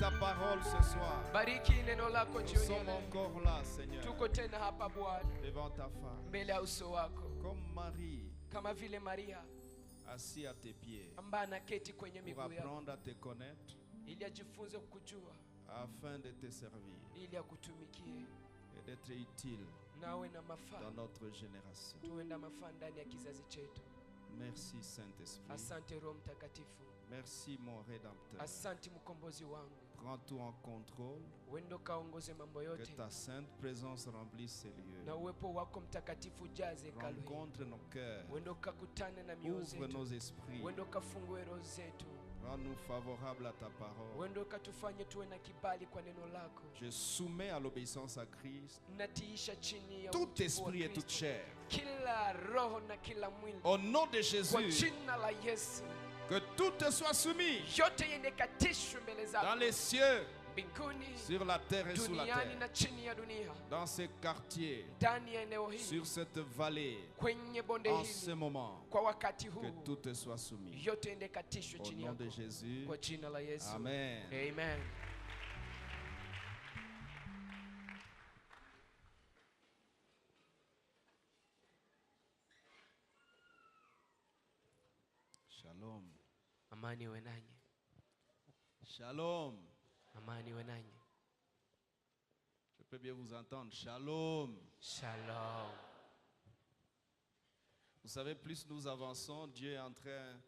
ta parole ce soir. Bariki neno lako Nous jioni ya sommes leo. encore là, Seigneur, Tuko tena hapa Bwana devant ta face. mbele ya uso wako, Comme Marie, kama vile Maria assis à tes pieds, ambaye anaketi kwenye pour miguu yako apprendre à te connaître, ili ajifunze kukujua, afin de te servir ili akutumikie et d'être utile nawe na mafaa, dans notre génération. tuwe na mafaa ndani ya kizazi chetu. Merci, Saint-Esprit. Asante Roho Mtakatifu, Merci, mon Rédempteur. asante mkombozi wangu. Prends tout en contrôle. Wendo kaongoze mambo Que yote ta sainte présence remplisse ces lieux. na uwepo wako mtakatifu jaze hekalu hili. Rencontre nos cœurs. Wendo kakutane na mioyo Ouvre nos zetu, esprits. wendo kafungue roho zetu, Rends-nous favorables à ta parole. wendo katufanye tuwe na kibali kwa neno lako. Je soumets à l'obéissance à Christ Natiisha chini ya tout utiifu wa esprit et toute Kristo, chair. kila roho na kila mwili, Au nom de kwa Jésus, jina la Yesu. que tout te soit soumis Yote yenekatishwe mbele dans zako, les cieux, mbinguni, sur la terre et sous la duniani terre, na chini ya dunia, dans ces quartiers, ndani ya eneo hili, sur cette vallée, kwenye bonde en ce hili, moment, kwa wakati que huu, tout te soit soumis. yote yenekatishwe Au chini nom de yako, Jésus, kwa jina la Yesu. Amen. Amen. Shalom. Amani iwe nanyi. Shalom. Amani iwe nanyi. Je peux bien vous entendre. Shalom. Shalom. Vous savez, plus nous avançons, Dieu est en train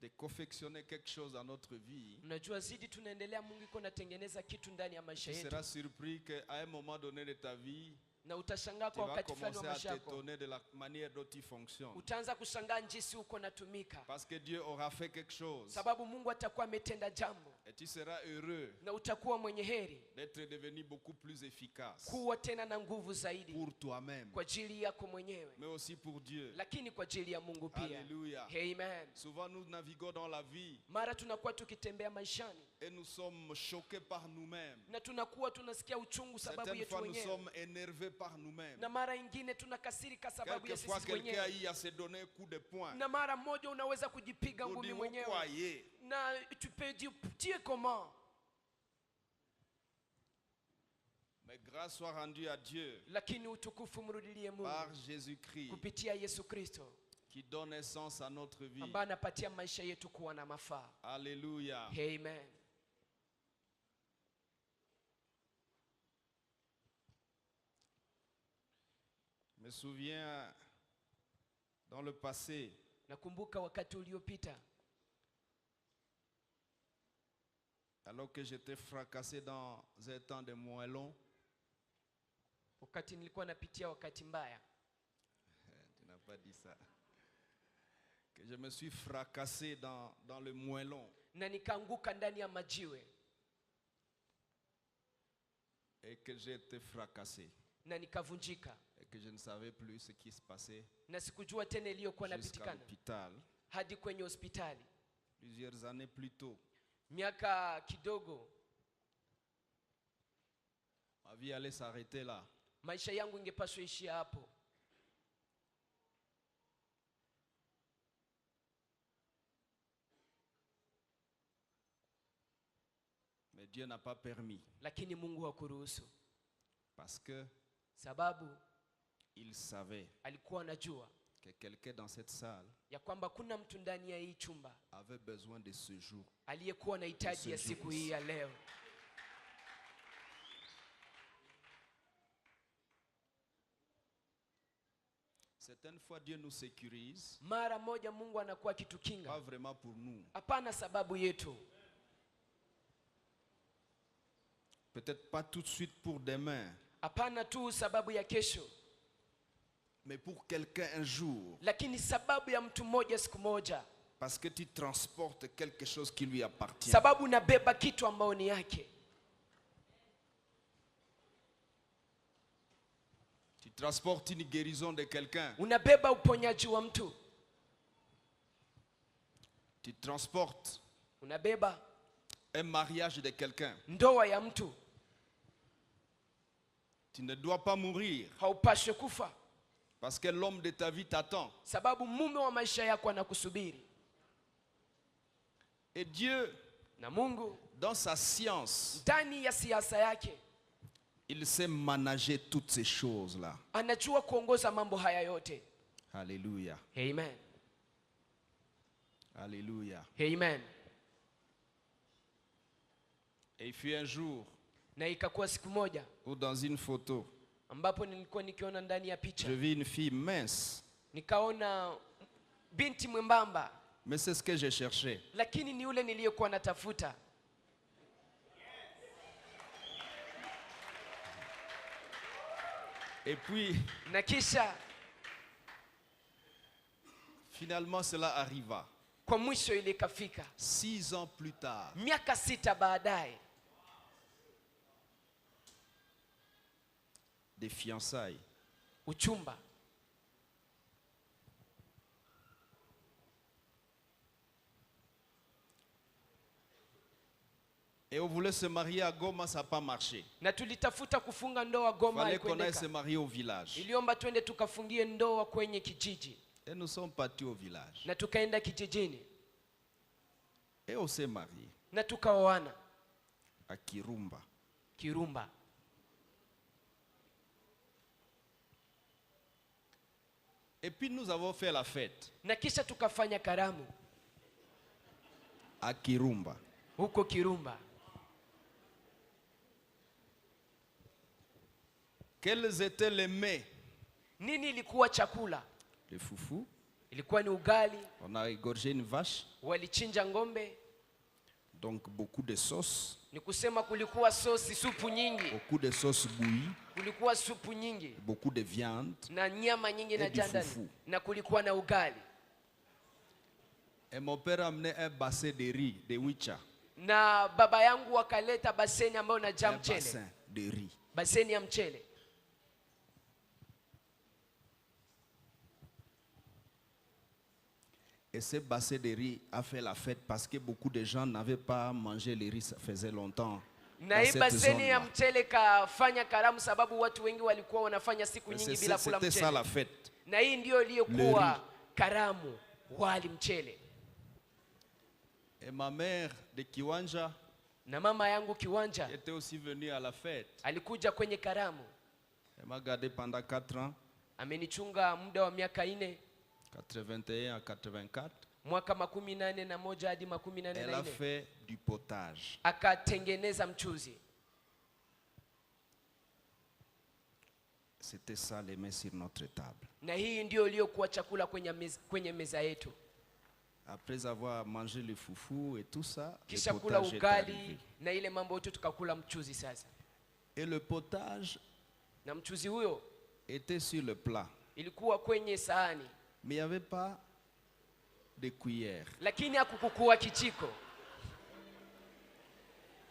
de confectionner quelque chose dans notre vie. Unajua zidi tunaendelea, Mungu iko natengeneza kitu ndani ya maisha Tu yetu, seras surpris qu'à un moment donné de ta vie, na utashangaa tu kwa vas wakati fulani wa commencer à maisha yako, t'étonner de la manière dont tu fonctionnes. utaanza kushangaa jinsi uko natumika, Parce que Dieu aura fait quelque chose. sababu Mungu atakuwa ametenda jambo, Et tu seras heureux na utakuwa mwenye heri d'être devenu beaucoup plus efficace kuwa tena na nguvu zaidi pour toi-même, kwa ajili yako mwenyewe, mais aussi pour Dieu. lakini kwa ajili ya Mungu pia. Alléluia. Amen. Souvent nous naviguons dans la vie Mara tunakuwa tukitembea maishani et nous sommes choqués par nous-mêmes. na tunakuwa tunasikia uchungu sababu Certaines yetu fois nous wenyewe, sommes énervés par nous-mêmes. na mara ingine tunakasirika sababu ya Quelquefois sisi quelqu'un a wenyewe, eu à se donner un coup de poing. na mara moja unaweza kujipiga Nous ngumi disons, vous mwenyewe, croyez? na tu peux dire tu es comment. Mais grâce soit rendue à Dieu Lakini utukufu mrudilie Mungu par Jésus-Christ kupitia Yesu Kristo qui donne un sens à notre vie. ambaye anapatia maisha yetu kuwa na mafaa. Alléluia. Amen. Je me souviens dans le passé, Nakumbuka wakati uliopita, alors que j'étais fracassé dans un temps de moellon. wakati nilikuwa napitia wakati mbaya, Tu n'as pas dit ça. Que je me suis fracassé dans le moellon na nikaanguka ndani ya majiwe, et que j'ai été fracassé na nikavunjika, et que je ne savais plus ce qui se passait na sikujua tena iliyokuwa jusqu'à napitikana l'hôpital. hadi kwenye hospitali. Plusieurs années plus tôt, Miaka kidogo, ma vie allait s'arrêter là. maisha yangu ingepaswa ishia hapo, Mais Dieu n'a pas permis. lakini Mungu hakuruhusu, Parce que sababu il savait alikuwa anajua que quelqu'un dans cette salle ya kwamba kuna mtu ndani ya hii chumba avait besoin de ce jour. aliyekuwa na hitaji ya siku hii ya leo. Certaines fois, Dieu nous sécurise, Mara moja Mungu anakuwa pas kitukinga, vraiment pour nous. hapana sababu yetu, Peut-être pas tout de suite pour demain, hapana tu sababu ya kesho, mais pour quelqu'un un jour. lakini sababu ya mtu mmoja siku moja, Parce que tu transportes quelque chose qui lui appartient. sababu unabeba kitu ambao ni yake. Tu transportes une guérison de quelqu'un. Unabeba uponyaji wa mtu, Tu transportes unabeba un mariage de quelqu'un. ndoa ya mtu. Tu ne dois pas mourir Haupaswi kufa, parce que l'homme de ta vie t'attend. sababu mume wa maisha yako anakusubiri. Et Dieu, Na Mungu Dans sa science, ndani ya siasa yake il sait manager toutes ces choses-là. anajua kuongoza mambo haya yote. Alléluia. Amen. Alléluia. Amen. Et il fut un jour Na ikakuwa siku moja où dans une photo, ambapo nilikuwa nikiona ndani ya picha, je vis une fille mince. nikaona binti mwembamba, Mais c'est ce que je cherchais. lakini ni yule niliyekuwa natafuta. Et puis, Na kisha finalement, cela arriva. kwa mwisho ile ikafika 6 ans plus tard, miaka 6 baadaye, des fiançailles. uchumba. Et on voulait se marier à Goma, ça n'a pas marché. Na tulitafuta kufunga ndoa Il Goma, fallait qu'on aille se haikuendeka. marier au village. Iliomba twende tukafungie ndoa kwenye kijiji, Et nous sommes partis au village. na tukaenda kijijini Et on s'est marié na tukaoana à Kirumba. Kirumba. Et puis nous avons fait la fête Na kisha tukafanya karamu à Kirumba. huko Kirumba. Quels étaient les mets? Nini ilikuwa chakula? Le foufou. Ilikuwa ni ugali, On a égorgé une vache. walichinja ng'ombe. Donc beaucoup de sauce. Ni kusema kulikuwa sosi, supu nyingi, Beaucoup de sauce bouillie. kulikuwa supu nyingi Beaucoup de viande. na nyama nyingi na Et du jandani, fufu. na kulikuwa na ugali. Et mon père a amené un bassin de riz, de wicha. Na baba yangu wakaleta baseni ambayo najaa Un mchele, bassin de riz. baseni ya mchele. Et ce bassin de riz a fait la fête parce que beaucoup de gens n'avaient pas mangé le riz, ça faisait longtemps. Na Dans hii cette baseni ya zone-là. mchele kafanya karamu, sababu watu wengi walikuwa wanafanya siku Et nyingi bila kula c'était ça la mchele. fête. Na hii ndio Le iliyokuwa riz. karamu, wali mchele. Et ma mère de Kiwanja Na mama yangu Kiwanja était aussi venue à la fête. alikuja kwenye karamu, Elle m'a gardé pendant 4 ans, amenichunga muda wa miaka 4, 81 à 84. mwaka 81 hadi Elle a 84. fait du potage. Akatengeneza mchuzi. C'était ça les mets sur notre table. Na hii ndio iliyokuwa chakula kwenye meza yetu. Après avoir mangé le foufou et tout ça, le Kisha kula potage est ugali arrivé. na ile mambo yote, tukakula mchuzi sasa. Et le potage Na mchuzi huyo était sur le plat. ilikuwa kwenye sahani, Mais il n'y avait pas de cuillère. lakini hakukuwa kijiko.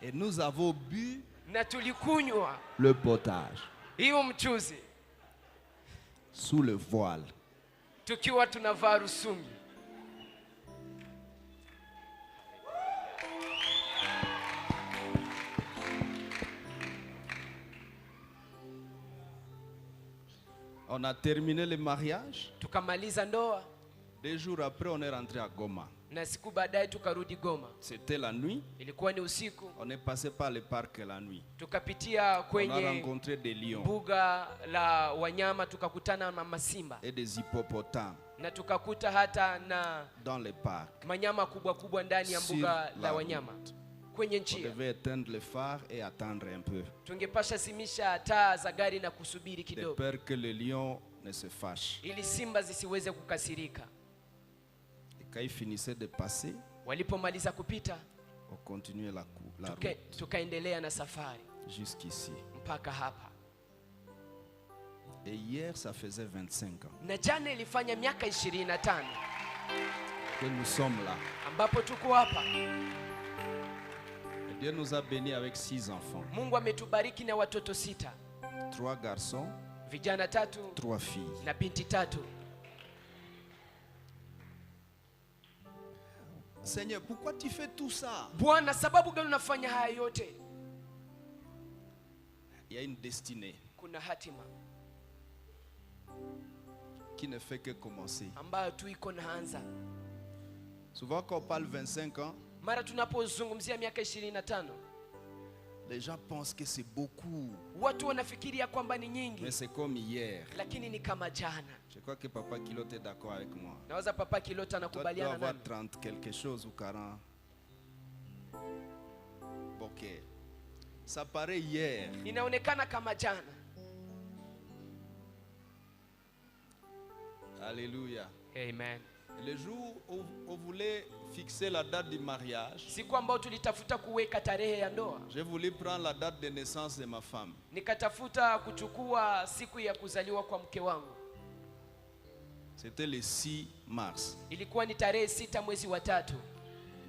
Et nous avons bu Na tulikunywa le potage hiyo mchuzi sous le voile. tukiwa tunavaa rusungi. On a terminé le mariage. Tukamaliza ndoa 2 jours après, on est rentré à Goma. na siku baadaye tukarudi Goma. C'était la nuit. Ilikuwa ni usiku, On est passé par le parc la nuit. tukapitia On a kwenye rencontré des lions mbuga la wanyama, tukakutana na masimba et des hippopotames na tukakuta hata na dans le parc. manyama kubwa kubwa ndani ya Sur mbuga la la wanyama. Kwenye On njia devait éteindre le phare et attendre un peu, tungepasha simisha taa za gari na kusubiri de kidogo, peur que le lion ne se fâche. ili simba zisiweze kukasirika. Et quand il finissait de passer, Walipomaliza kupita, on continuait la route tukaendelea na safari jusqu'ici. mpaka hapa. Et hier, ça faisait 25 ans Na jana ilifanya miaka 25 que nous sommes là. ambapo tuko hapa. Et Dieu nous a bénis avec 6 enfants. Mungu ametubariki na watoto 6, 3 garçons, vijana 3 3 filles. na binti 3. Seigneur, pourquoi tu fais tout ça? Bwana, sababu gani unafanya haya yote? Il y a une destinée Kuna hatima qui ne fait que commencer. ambayo tu iko naanza. Souvent quand on parle 25 ans, Mara tunapozungumzia miaka 25, les gens pensent que c'est beaucoup. watu wanafikiria kwamba ni nyingi. Mais c'est comme hier. Lakini ni kama jana. Je crois que Papa Kilote est d'accord avec moi. Nawaza Papa Kilote Toi, tu dois anakubaliana avoir nami. 30 quelque chose ou 40. Ok. Ça paraît hier. Inaonekana kama jana. Alléluia. Amen. Le jour où on voulait fixer la date du mariage, Siku ambao tulitafuta kuweka tarehe ya ndoa, j'ai voulu prendre la date de naissance de ma femme. nikatafuta kuchukua siku ya kuzaliwa kwa mke wangu. C'était le 6 mars. Ilikuwa ni tarehe 6 mwezi wa 3.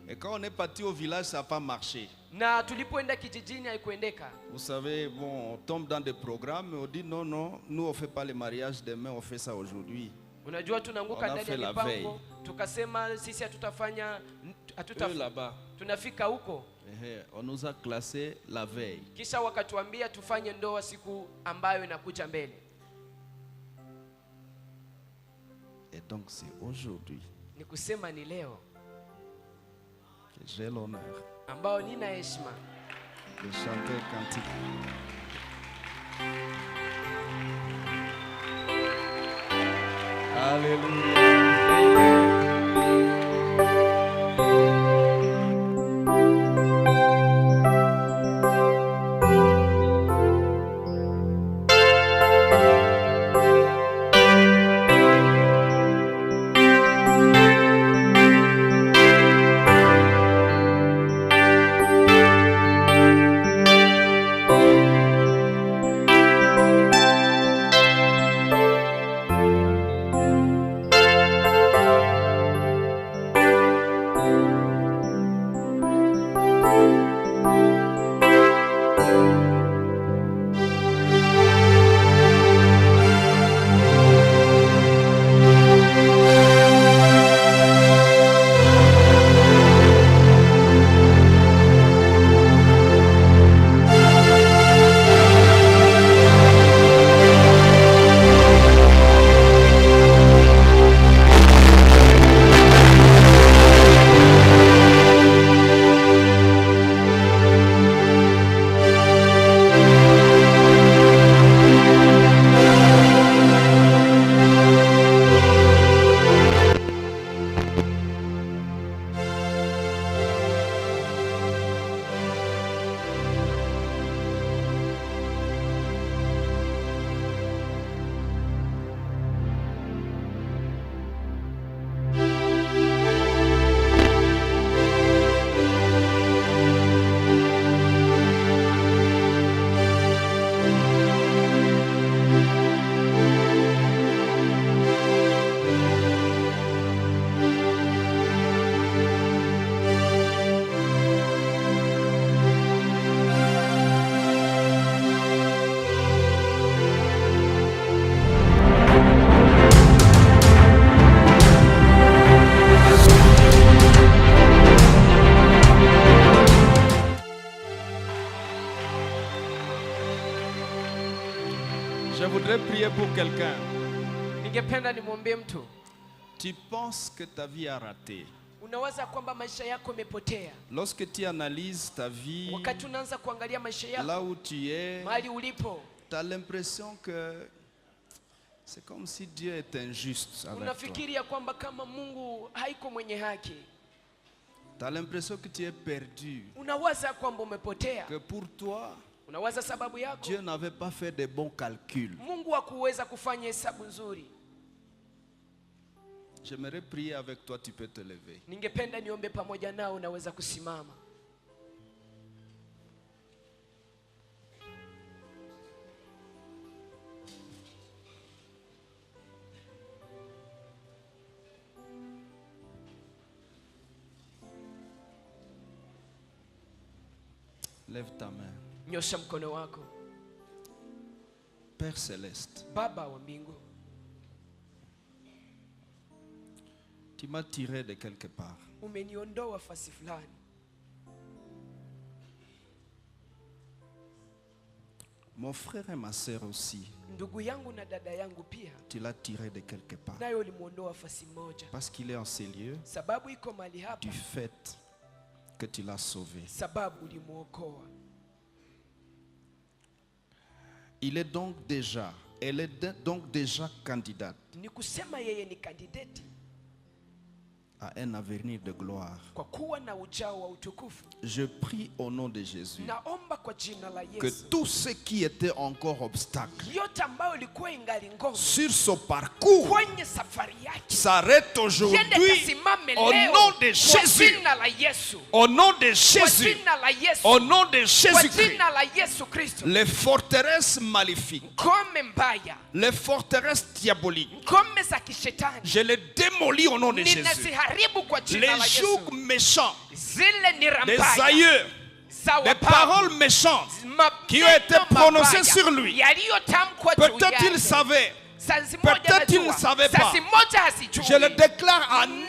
Et quand on est parti au village, ça n'a pas marché. Na tulipoenda kijijini haikuendeka. Vous savez, bon, on tombe dans des programmes, on dit non, non, nous on ne fait pas le mariage demain, on fait ça aujourd'hui. Unajua tunaanguka ndani ya mipango, tukasema sisi hatutafanya Là-bas. tunafika huko. On nous a classé la veille. Kisha wakatuambia tufanye ndoa siku ambayo inakuja mbele. Et donc c'est aujourd'hui Ni kusema ni leo que j'ai l'honneur ambao nina heshima de chanter cantique. Alléluia. Je voudrais prier pour quelqu'un. Ningependa nimwombee mtu. Tu penses que ta vie a raté. Unawaza kwamba maisha yako yamepotea. Lorsque tu analyses ta vie, Wakati unaanza kuangalia maisha yako, là où tu es, mahali ulipo, tu as l'impression que c'est comme si Dieu est injuste avec toi. unafikiria kwamba kama Mungu haiko mwenye haki. Tu as l'impression que tu es perdu. Unawaza kwamba umepotea. Que pour toi, Unawaza sababu yako, Dieu n'avait pas fait de bons calculs. Mungu hakuweza kufanya hesabu nzuri. J'aimerais prier avec toi, tu peux te lever. Ningependa niombe pamoja nao, unaweza kusimama. Lève ta main. Nyosha mkono wako. Père Céleste, Baba wa mbingu, tu m'as tiré de quelque part. umeniondoa fasi fulani. Mon frère et ma sœur aussi, Ndugu yangu na dada yangu pia, tu l'as tiré de quelque part. nayo ulimuondoa fasi moja. Parce qu'il est en ces lieux, Sababu iko mahali hapa, tu fêtes que tu l'as sauvé. sababu ulimuokoa. Elle est donc déjà candidate Ni kusema yeye ni kandidati à un avenir de gloire. kwa kuwa na ujao wa utukufu. Je prie au nom de Jésus Naomba kwa jina la que Yesu, tout ce qui était encore obstacle yote ambayo ilikuwa ingali ngome sur son parcours kwenye safari yake s'arrête yende aujourd'hui kasimame au leo nom de kwa Jésus. jina la Yesu, Au nom de kwa Jésus. jina la Yesu, Au nom de kwa Jésus-Christ. jina la Yesu Kristo. Les forteresses maléfiques, Ngome mbaya, les forteresses diaboliques, ngome za kishetani je les démolis au nom de Jésus. ninaziharibu kwa jina Les la Yesu. jougs méchants, Zile nira des mbaya aïeux, za des wababu, paroles méchantes qui ont été maneno prononcées mabaya sur lui. yaliyotamkwa juu Peut-être il yake. savait, Sanzi moja peut-être il anajua, ne savait pas. sanzi moja hasijui. je le déclare annulé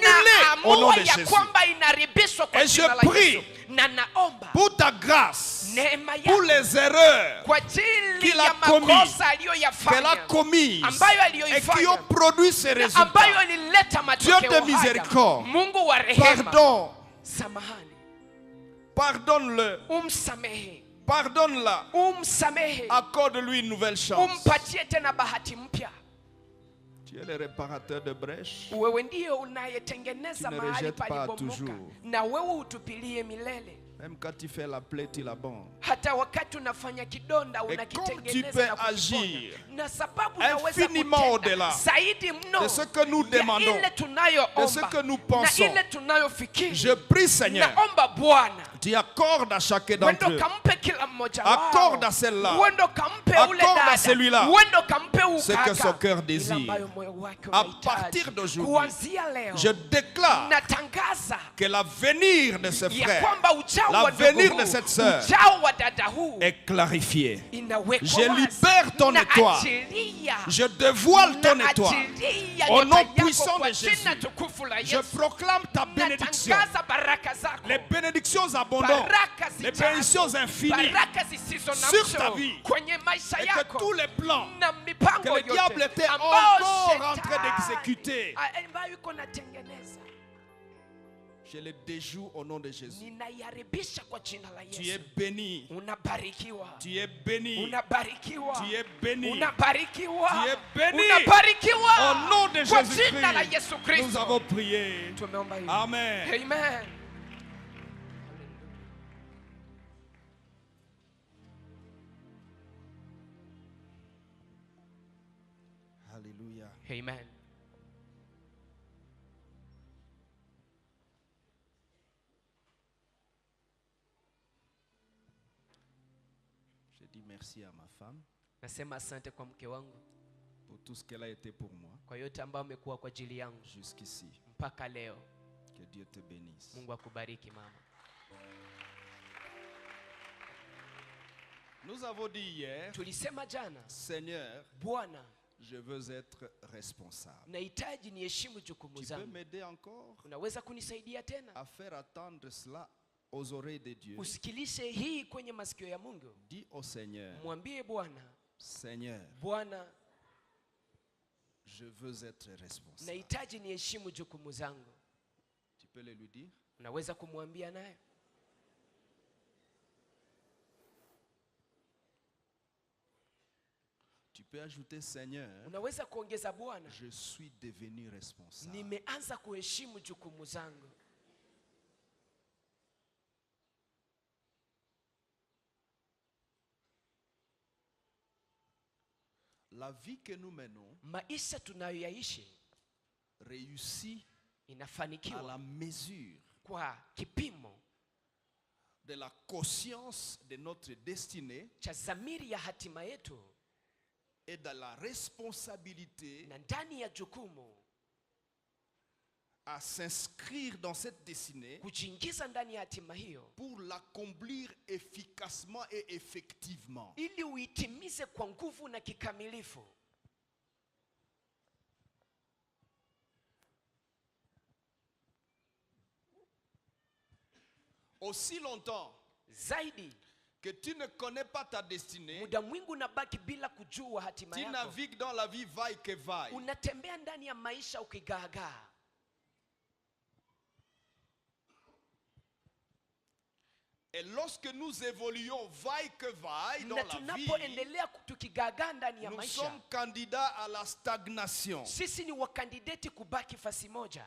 au nom Naamua de ya Jésus. kwamba inaribishwa kwa Et je jina la prie Yesu. Na naomba Pour ta grâce, neema pour yako les erreurs kwa ajili qu'il a ya commis, makosa qu'elle a aliyoyafanya commises ambayo et qui aliyoifanya ont produit ces na résultats. ambayo ilileta matokeo Dieu de haya. miséricorde, Mungu wa rehema, Pardon, samahani, pardonne-le, umsamehe, pardonne-la, umsamehe, accorde-lui une nouvelle chance. umpatie tena bahati mpya. Tu es le réparateur de brèches. Wewe ndio unayetengeneza Tu ne mahali rejettes pas palipomuka, toujours. na wewe utupilie milele. Même quand tu fais la plaie, tu la bandes. Hata wakati unafanya kidonda Et unakitengeneza comme tu peux na kukiponya. agir Na sababu unaweza infiniment kutenda au-delà zaidi mno de ce que nous ya demandons, ile tunayoomba, de ce que nous na pensons. ile tunayofikiri. Je prie, Seigneur, Naomba Bwana tu accordes à chacun d'entre uende eux. kampe kila mmoja Accorde wao, à celle-là, uende kampe ule accorde à dada, celui-là uende kampe ce que son ukaka cœur ile désire. ambayo moyo wake À unahitaji. partir d'aujourd'hui, Kuanzia leo je déclare natangaza que l'avenir de ce ya frère, kwamba ujao wa l'avenir ndugu de cette sœur huu, ujao wa dada huu est clarifié. inawekwa Je wazi. libère ton étoile. Naachilia. Je dévoile ton étoile. Naachilia Au nyota nom yako puissant kwa de Jésus, jina tukufu la je Yesu. proclame ta bénédiction. Natangaza baraka zako. Les bénédictions abondantes, Baraka les zijazo. bénédictions infinies Baraka zisizo na sur ta mwisho vie. kwenye maisha Et que yako tous les plans na que mipango le diable yote était ambao encore en train shetani d'exécuter, ambayo iko natengeneza, je les déjoue au nom de Jésus. ninaiharibisha kwa jina la Tu es Yesu. béni. Unabarikiwa. Tu es béni. Unabarikiwa. Tu es béni. Unabarikiwa. Tu es béni. Unabarikiwa. Au nom de Kwa jina la Jésus-Christ, Yesu Kristo. nous avons prié. Tumeomba hivi. Amen. Amen. Alléluia. Amen. Je dis merci à ma femme Nasema asante kwa mke wangu pour tout ce qu'elle a été pour moi kwa yote ambayo amekuwa kwa ajili yangu jusqu'ici. mpaka leo. Que Dieu te bénisse. Mungu akubariki mama. Nous avons dit hier, Tulisema jana, Seigneur, Bwana, je veux être responsable. nahitaji niheshimu jukumu Tu peux zangu. m'aider encore Unaweza kunisaidia tena? à faire attendre cela aux oreilles de Dieu. Usikilishe hii kwenye masikio ya Mungu. Dis au Seigneur, Mwambie Bwana, Seigneur, Bwana, je veux être responsable. nahitaji niheshimu jukumu zangu. Tu peux le lui dire? Unaweza kumwambia naye? Tu peux ajouter, Seigneur, Unaweza kuongeza, Bwana, je suis devenu responsable. nimeanza kuheshimu jukumu zangu. La vie que nous menons Maisha tunayoyaishi réussit à inafanikiwa la mesure kwa kipimo de la conscience de notre destinée cha dhamiri ya hatima yetu et de la responsabilité na ndani ya jukumu à s'inscrire dans cette destinée kujiingiza ndani ya hatima hiyo pour l'accomplir efficacement et effectivement. ili uitimize kwa nguvu na kikamilifu. Aussi longtemps Zaidi, que tu ne connais pas ta destinée, muda mwingi unabaki bila kujua hatima tu yako. navigues dans la vie vaille que vaille. Unatembea ndani ya maisha ukigaagaa. Et lorsque nous évoluons vaille que vaille dans na la vie, tunapoendelea tukigagaa ndani ya nous maisha, sommes candidats à la stagnation. sisi ni wakandideti kubaki fasi moja.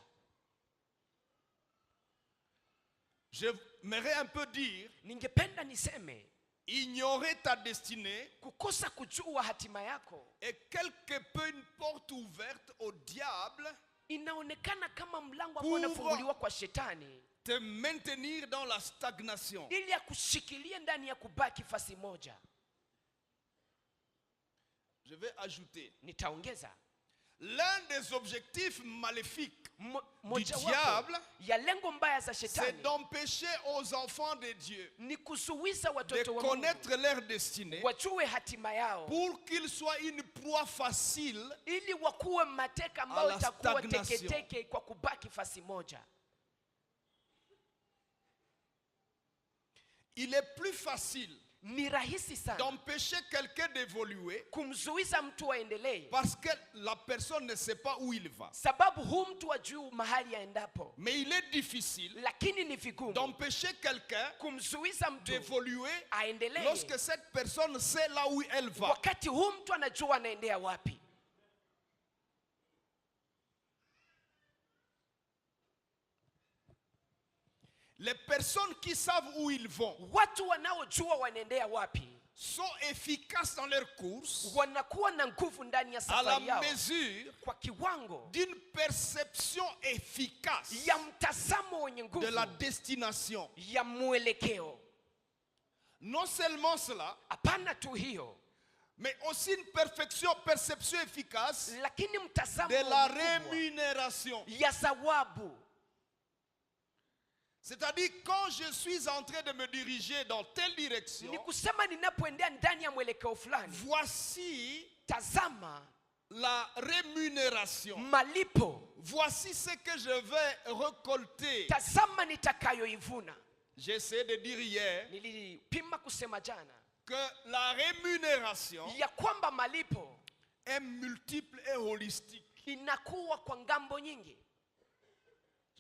J'aimerais un peu dire, Ningependa niseme, ignorer ta destinée kukosa kujua hatima yako est quelque peu une porte ouverte au diable inaonekana kama mlango ambao unafunguliwa kwa shetani te maintenir dans la stagnation. ili akushikilie ndani ya kubaki fasi moja. Je vais ajouter, Nitaongeza, l'un des objectifs maléfiques du moja diable, ya lengo mbaya za c'est shetani d'empêcher aux enfants de Dieu ni kusuwiza de watoto wa Mungu connaître leur destinée wajue hatima yao, pour qu'ils soient une proie facile ili wakuwe mateka à ambao la itakuwa stagnation. teketeke kwa kubaki fasi moja. Il est plus facile Ni rahisi sana d'empêcher quelqu'un d'évoluer kumzuiza mtu aendelee, parce que la personne ne sait pas où il va. sababu huu mtu ajui mahali aendapo. Mais il est difficile Lakini ni vigumu d'empêcher quelqu'un kumzuiza mtu d'évoluer aendelee lorsque cette personne sait là où elle va. wakati huu mtu anajua anaendea wapi. Les personnes qui savent où ils vont Watu wanaojua wanaendea wapi sont efficaces dans leur course wanakuwa na nguvu ndani ya à safari la yao mesure kwa kiwango d'une perception efficace ya mtazamo wenye nguvu de la destination. ya mwelekeo. Non seulement cela, Hapana tu hiyo, mais aussi une perception efficace lakini mtazamo de la wenye nguvu rémunération. ya thawabu. C'est-à-dire, quand je suis en train de me diriger dans telle direction, Ni kusema ninapoendea ndani ya mwelekeo fulani, voici tazama la rémunération. malipo, Voici ce que je vais récolter. tazama nitakayoivuna. J'ai essayé de dire hier Nilipima kusema jana que la rémunération ya kwamba malipo est multiple et holistique. inakuwa kwa ngambo nyingi.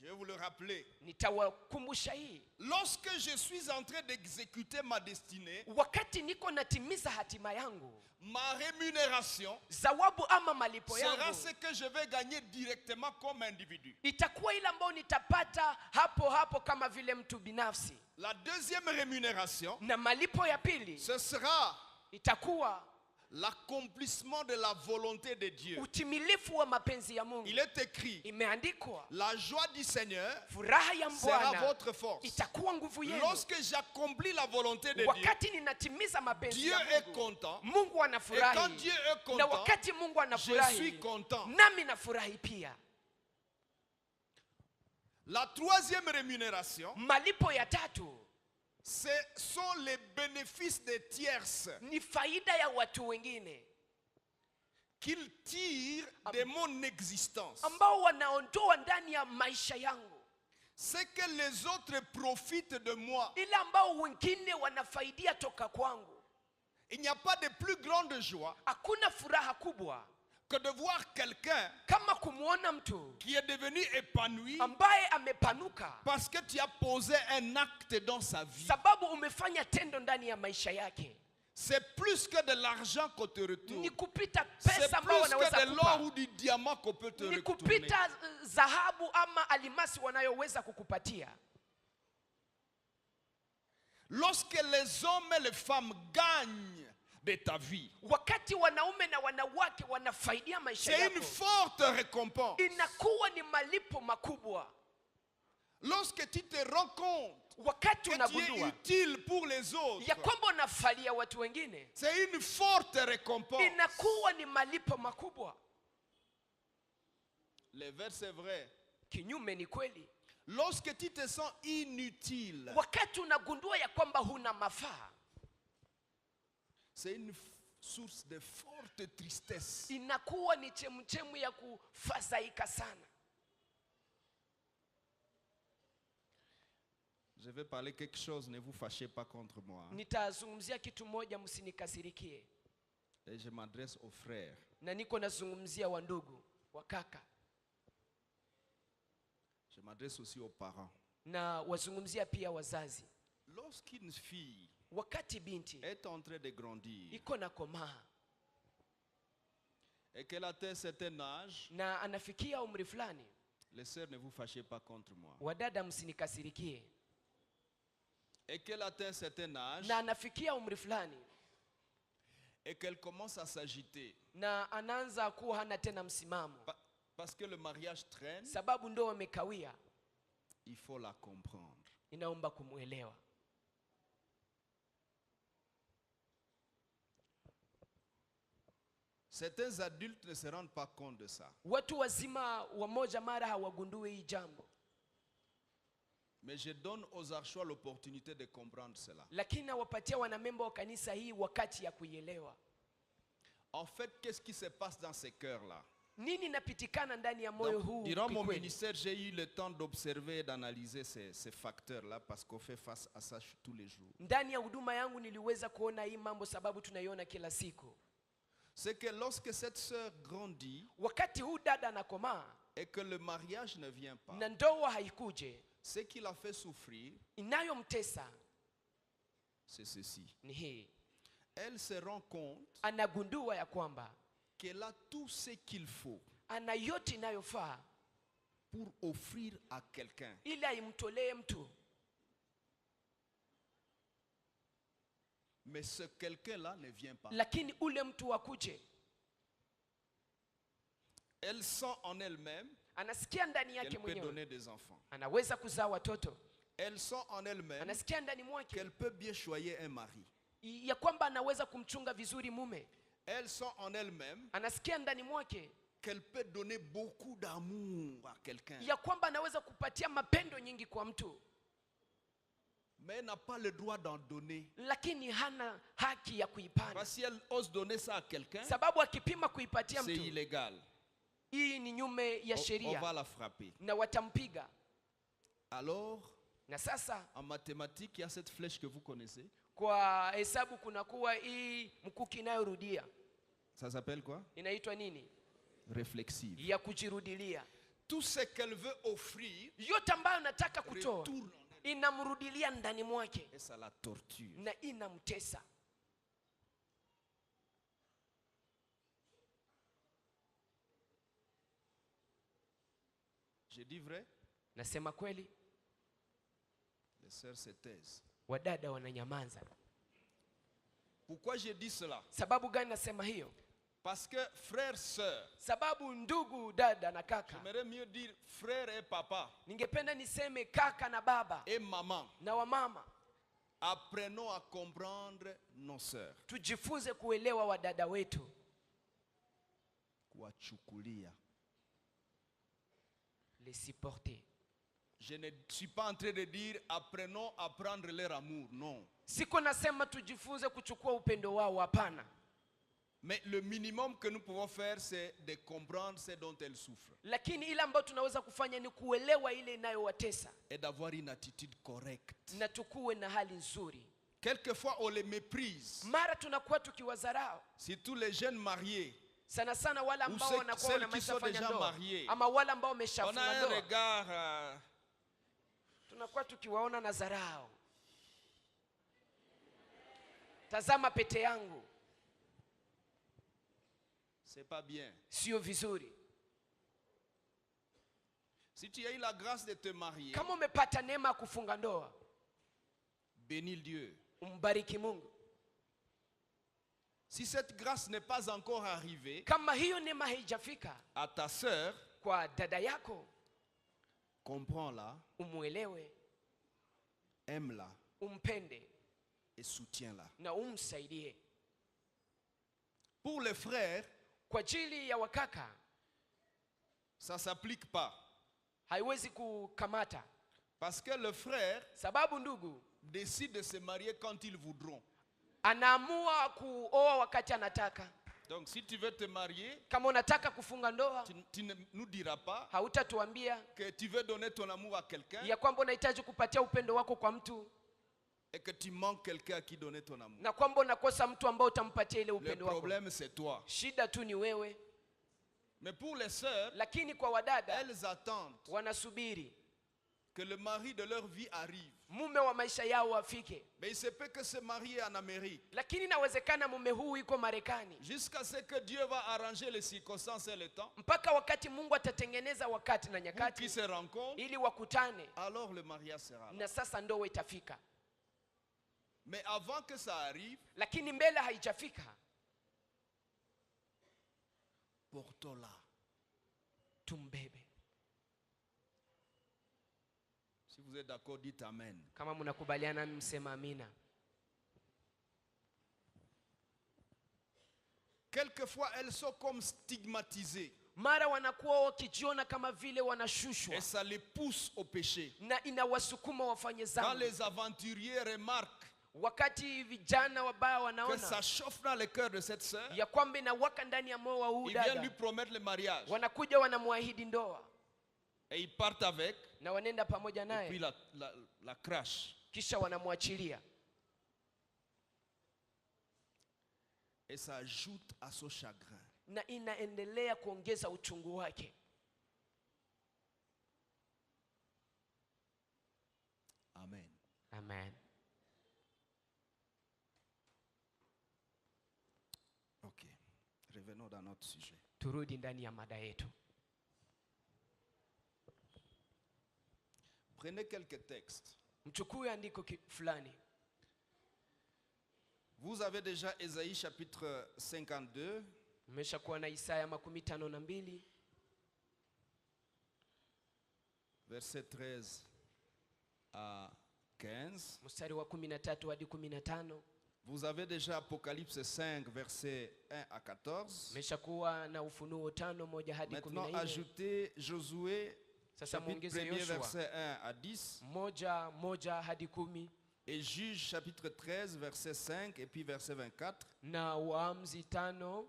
Je vais vous le rappeler. Nitawakumbusha hii. Lorsque je suis en train d'exécuter ma destinée, Wakati niko natimiza hatima yangu, ma rémunération zawabu ama malipo sera yangu ce que je vais gagner directement comme individu. itakuwa ile ambayo nitapata hapo hapo kama vile mtu binafsi. La deuxième rémunération, Na malipo ya pili ce sera itakuwa l'accomplissement de la volonté de Dieu. utimilifu wa mapenzi ya Mungu. Il est écrit, Imeandikwa, la joie du Seigneur furaha ya sera Bwana votre force. itakuwa nguvu yenu. Lorsque j'accomplis la volonté de Dieu, Wakati ninatimiza mapenzi Dieu ya est Mungu, content. Mungu Et quand anafurahi. Dieu est Na content, wakati Mungu je suis anafurahi, content. nami nafurahi pia. La troisième rémunération, Malipo ya tatu ce sont les bénéfices des tierces ni faida ya watu wengine qu'ils tirent de mon existence. ambao wanaondoa ndani ya maisha yangu, C'est que les autres profitent de moi. ile ambao wengine wanafaidia toka kwangu. Il n'y a pas de plus grande joie Hakuna furaha kubwa que de voir quelqu'un kama kumwona mtu qui est devenu épanoui ambaye amepanuka parce que tu as posé un acte dans sa vie. sababu umefanya tendo ndani ya maisha yake. C'est plus que de l'argent qu'on te retourne. Ni kupita C'est pesa ambayo plus que wanaweza de kupa. l'or ou du diamant qu'on peut te Ni retourner. kupita dhahabu ama alimasi wanayoweza kukupatia. Lorsque les hommes et les femmes gagnent de ta vie, Wakati wanaume na wanawake wanafaidia maisha c'est une yako, forte récompense. inakuwa ni malipo makubwa. Lorsque tu te rends compte Wakati que tu es unagundua utile pour les autres, ya kwamba unafalia watu wengine, c'est une forte récompense. inakuwa ni malipo makubwa. Le verset est vrai. Kinyume ni kweli. Lorsque tu te sens inutile, Wakati unagundua ya kwamba huna mafaa, c'est une source de forte tristesse. inakuwa ni chemchemu ya kufadhaika sana. Je vais parler quelque chose, ne vous fâchez pas contre moi. Nitazungumzia kitu moja, msinikasirikie. Et je m'adresse aux frères. Na niko nazungumzia wa ndugu, wa kaka, Je m'adresse aussi aux parents. na wazungumzia pia wazazi. lorsqu'une fille wakati binti est en train de grandir iko na komaa et qu'elle atteint un certain âge, na anafikia umri fulani, les sœurs, ne vous fâchez pas contre moi. wadada msinikasirikie, Et qu'elle atteint un certain âge na anafikia umri fulani et qu'elle commence à s'agiter na anaanza kuwa hana tena msimamo parce que le mariage traîne, sababu ndo wamekawia, il faut la comprendre. inaomba kumuelewa. Certains adultes ne se rendent pas compte de ça. Watu wazima wamoja mara hawagundui hii jambo, Mais je donne aux archois l'opportunité de comprendre cela. lakini nawapatia wanamemba wa kanisa hii wakati ya kuielewa. En fait, qu'est-ce qui se passe dans ces cœurs-là? Nini napitikana ndani ya moyo huu? Durant mon kikweli? ministère, j'ai eu le temps d'observer et d'analyser ces facteurs-là parce qu'on fait face à ça tous les jours. Ndani ya huduma yangu niliweza kuona hii mambo sababu tunaiona kila siku. C'est que lorsque cette sœur grandit Wakati huu dada anakomaa et que le mariage ne vient pas, na ndoa haikuje, ce qui la fait souffrir, inayomtesa c'est ceci. ni hii: Elle se rend compte anagundua ya kwamba qu'elle a tout ce qu'il faut ana yote inayofaa pour offrir à quelqu'un. ili aimtolee mtu, Mais ce quelqu'un-là ne vient pas. lakini ule mtu akuje. Elle sent en elle-même Anasikia ndani yake qu'elle peut mwenyewe donner des enfants. anaweza kuzaa watoto. Elle sent en elle-même Anasikia ndani mwake qu'elle peut bien choyer un mari. ya kwamba anaweza kumchunga vizuri mume. Elle sent en elle-même Anasikia ndani mwake qu'elle peut donner beaucoup d'amour à quelqu'un. ya kwamba anaweza kupatia mapendo nyingi kwa mtu, Mais elle n'a pas le droit d'en donner. lakini hana haki ya kuipana, Parce que si elle ose donner ça à quelqu'un, sababu akipima kuipatia c'est mtu, illégal. hii ni nyume ya On va sheria la frapper. na watampiga. Alors, Na sasa en mathématiques, il y a cette flèche que vous connaissez. kwa hesabu kunakuwa hii mkuki inayorudia, Ça s'appelle quoi? inaitwa nini? Réflexive. Ya kujirudilia. Tout ce qu'elle veut offrir Yote ambayo nataka kutoa retourne en elle inamrudilia ndani mwake et ça la torture. na inamtesa. Je dis vrai? Nasema kweli? Les sœurs se taisent. Wadada wananyamaza. Pourquoi je dis cela? Sababu gani nasema hiyo? Parce que frères, sœurs, Sababu ndugu, dada na kaka, j'aimerais mieux dire frère et papa ningependa niseme kaka na baba et maman, na wamama, apprenons à comprendre nos sœurs. tujifunze kuelewa wadada wetu, Kuwachukulia. les supporter. Je ne suis pas en train de dire apprenons à prendre leur amour, non. Siko nasema tujifunze kuchukua upendo wao, hapana. Mais le minimum que nous pouvons faire, c'est de comprendre ce dont elles souffrent. Lakini ile ambayo tunaweza kufanya ni kuelewa ile inayowatesa Et d'avoir une attitude correcte. na tukuwe na hali nzuri. Quelquefois, on les méprise. Mara tunakuwa tukiwadharau, Surtout les jeunes mariés. sana sana wale ambao ceux- wanakuwa celles qui wamesha sont fanya déjà ndoa mariés. ama wale ambao On a wameshafunga un ndoa, regard. tunakuwa tukiwaona na dharau. Tazama pete yangu, C'est pas bien. sio vizuri. Si tu as eu la grâce de te marier, Kama umepata neema ya kufunga ndoa, bénis Dieu. umbariki Mungu. Si cette grâce n'est pas encore arrivée Kama hiyo neema haijafika à ta sœur, kwa dada yako, comprends-la, umuelewe, aime-la umpende et soutiens-la. na umsaidie. Pour les frères, Kwa ajili ya wakaka ça ne s'applique pas. haiwezi kukamata, Parce que le frère sababu ndugu décide de se marier quand ils voudront. anaamua kuoa wakati anataka. Donc si tu veux te marier, Kama unataka kufunga ndoa, tu ne nous diras pas hautatuambia que tu veux donner ton amour à quelqu'un ya kwamba unahitaji kupatia upendo wako kwa mtu et que tu manques quelqu'un à qui donner ton amour. na kwamba unakosa mtu ambao utampatia ile Le upendo wako. problème, c'est toi. Shida tu ni wewe. Mais pour les sœurs, Lakini kwa wadada elles attendent wanasubiri que le mari de leur vie arrive. mume wa maisha yao afike. Mais il se peut que ce mari est en Amérique. Lakini inawezekana mume huu yuko Marekani. Jusqu'à ce que Dieu va arranger les circonstances et le temps. Mpaka wakati Mungu atatengeneza wakati na Pour nyakati qu'ils se rencontrent. ili wakutane. Alors le mariage sera là. Na sasa ndoa itafika. Mais avant que ça arrive, lakini mbele haijafika, portons-la. Tumbebe. Si vous êtes d'accord, dites Amen. Kama mnakubaliana msema amina. Quelquefois, elles sont comme stigmatisées. Mara wanakuwa wakijiona kama vile wanashushwa. Et ça les pousse au péché. Na inawasukuma wafanye Quand dhambi. les aventuriers remarquent Wakati vijana wabaya que wanaona ça chauffe dans le cœur de cette sœur, ya kwamba inawaka ndani ya moyo wa huyu ils viennent lui dada, promettre le mariage. wanakuja wanamwahidi ndoa Et ils partent avec, na wanenda pamoja et puis naye, la crache. kisha wanamwachilia. Et ça ajoute à son chagrin. Na inaendelea kuongeza uchungu wake. Amen. Amen. Ok. Revenons dans notre sujet. Turudi ndani ya mada yetu. Prenez quelques textes. Mchukue andiko fulani. Vous avez déjà Ésaïe chapitre 52. Mmeshakuwa na Isaya 52 verset 13 à 15. mstari wa 13 hadi 15. Vous avez déjà Apocalypse 5 verset 1 à 14. Mmeshakuwa na Ufunuo 5:1 hadi 14. Maintenant ajoutez Josué Sasa chapitre muongeze 1 Yoshua verset 1 à 10. 1:1 hadi 10. Et Juge chapitre 13 verset 5 et puis verset 24. Na Waamuzi 5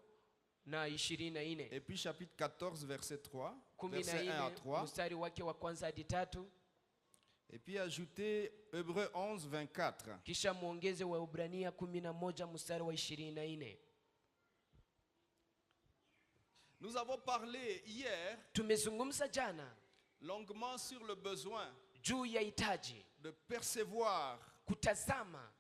na 24. Et puis chapitre 14 verset 3. Verset 1 à 3. Mstari wake wa kwanza hadi 3. Et puis ajoutez Hébreux 11 24. Kisha muongeze Waebrania 11 mstari wa 24. Nous avons parlé hier Tumezungumza jana longuement sur le besoin juu ya hitaji de percevoir kutazama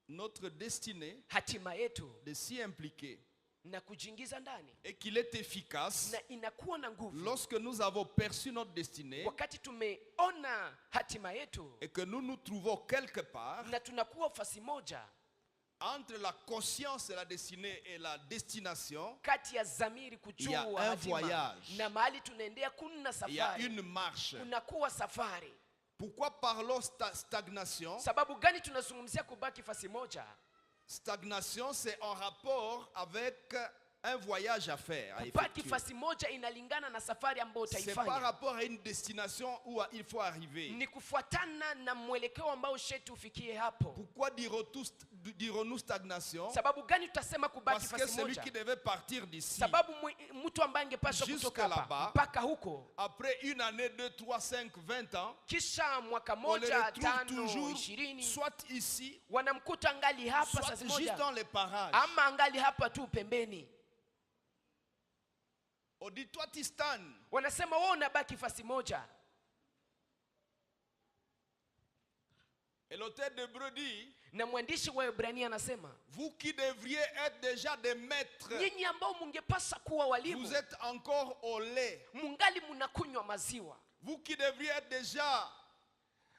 notre destinée, hatima yetu de s'y impliquer, na kujingiza ndani, et qu'il est efficace na inakuwa na nguvu lorsque nous avons perçu notre destinée wakati tumeona hatima yetu et que nous nous trouvons quelque part na tunakuwa fasi moja entre la conscience et la destinée et la destination. kati ya zamiri Il y a kujua un hatima voyage. na mahali tunaendea. Kuna Il y a safari, une marche. kunakuwa safari. Pourquoi parlons stagnation? Sababu gani tunazungumzia kubaki fasi moja? Stagnation, c'est en rapport avec un voyage à faire, à Kubaki effectuer. fasi moja inalingana na safari ambayo C'est par utaifanya. rapport à une destination où il faut arriver. Ni kufuatana na mwelekeo ambao shetu ufikie hapo. Pourquoi dirons-nous stagnation? Sababu gani tutasema kubaki Parce que fasi celui moja? qui devait partir d'ici, Sababu mtu ambaye angepaswa Jusqu'à kutoka hapa là-bas, mpaka huko, après une année, 2, 3, 5, 20 ans, kisha mwaka on le moja, retrouve 5, toujours 20, soit ici, wanamkuta angali hapa soit sasa juste moja, dans les parages. ama angali hapa tu pembeni. On dit, toi tu stagnes. Wanasema wewe unabaki fasi moja. Et l'auteur d'Hébreux dit, Na mwandishi wa Waebrania anasema, vous qui devriez être déjà des maîtres, nyinyi ambao mungepasa kuwa walimu, vous êtes encore au lait. mungali munakunywa maziwa. Vous qui devriez être déjà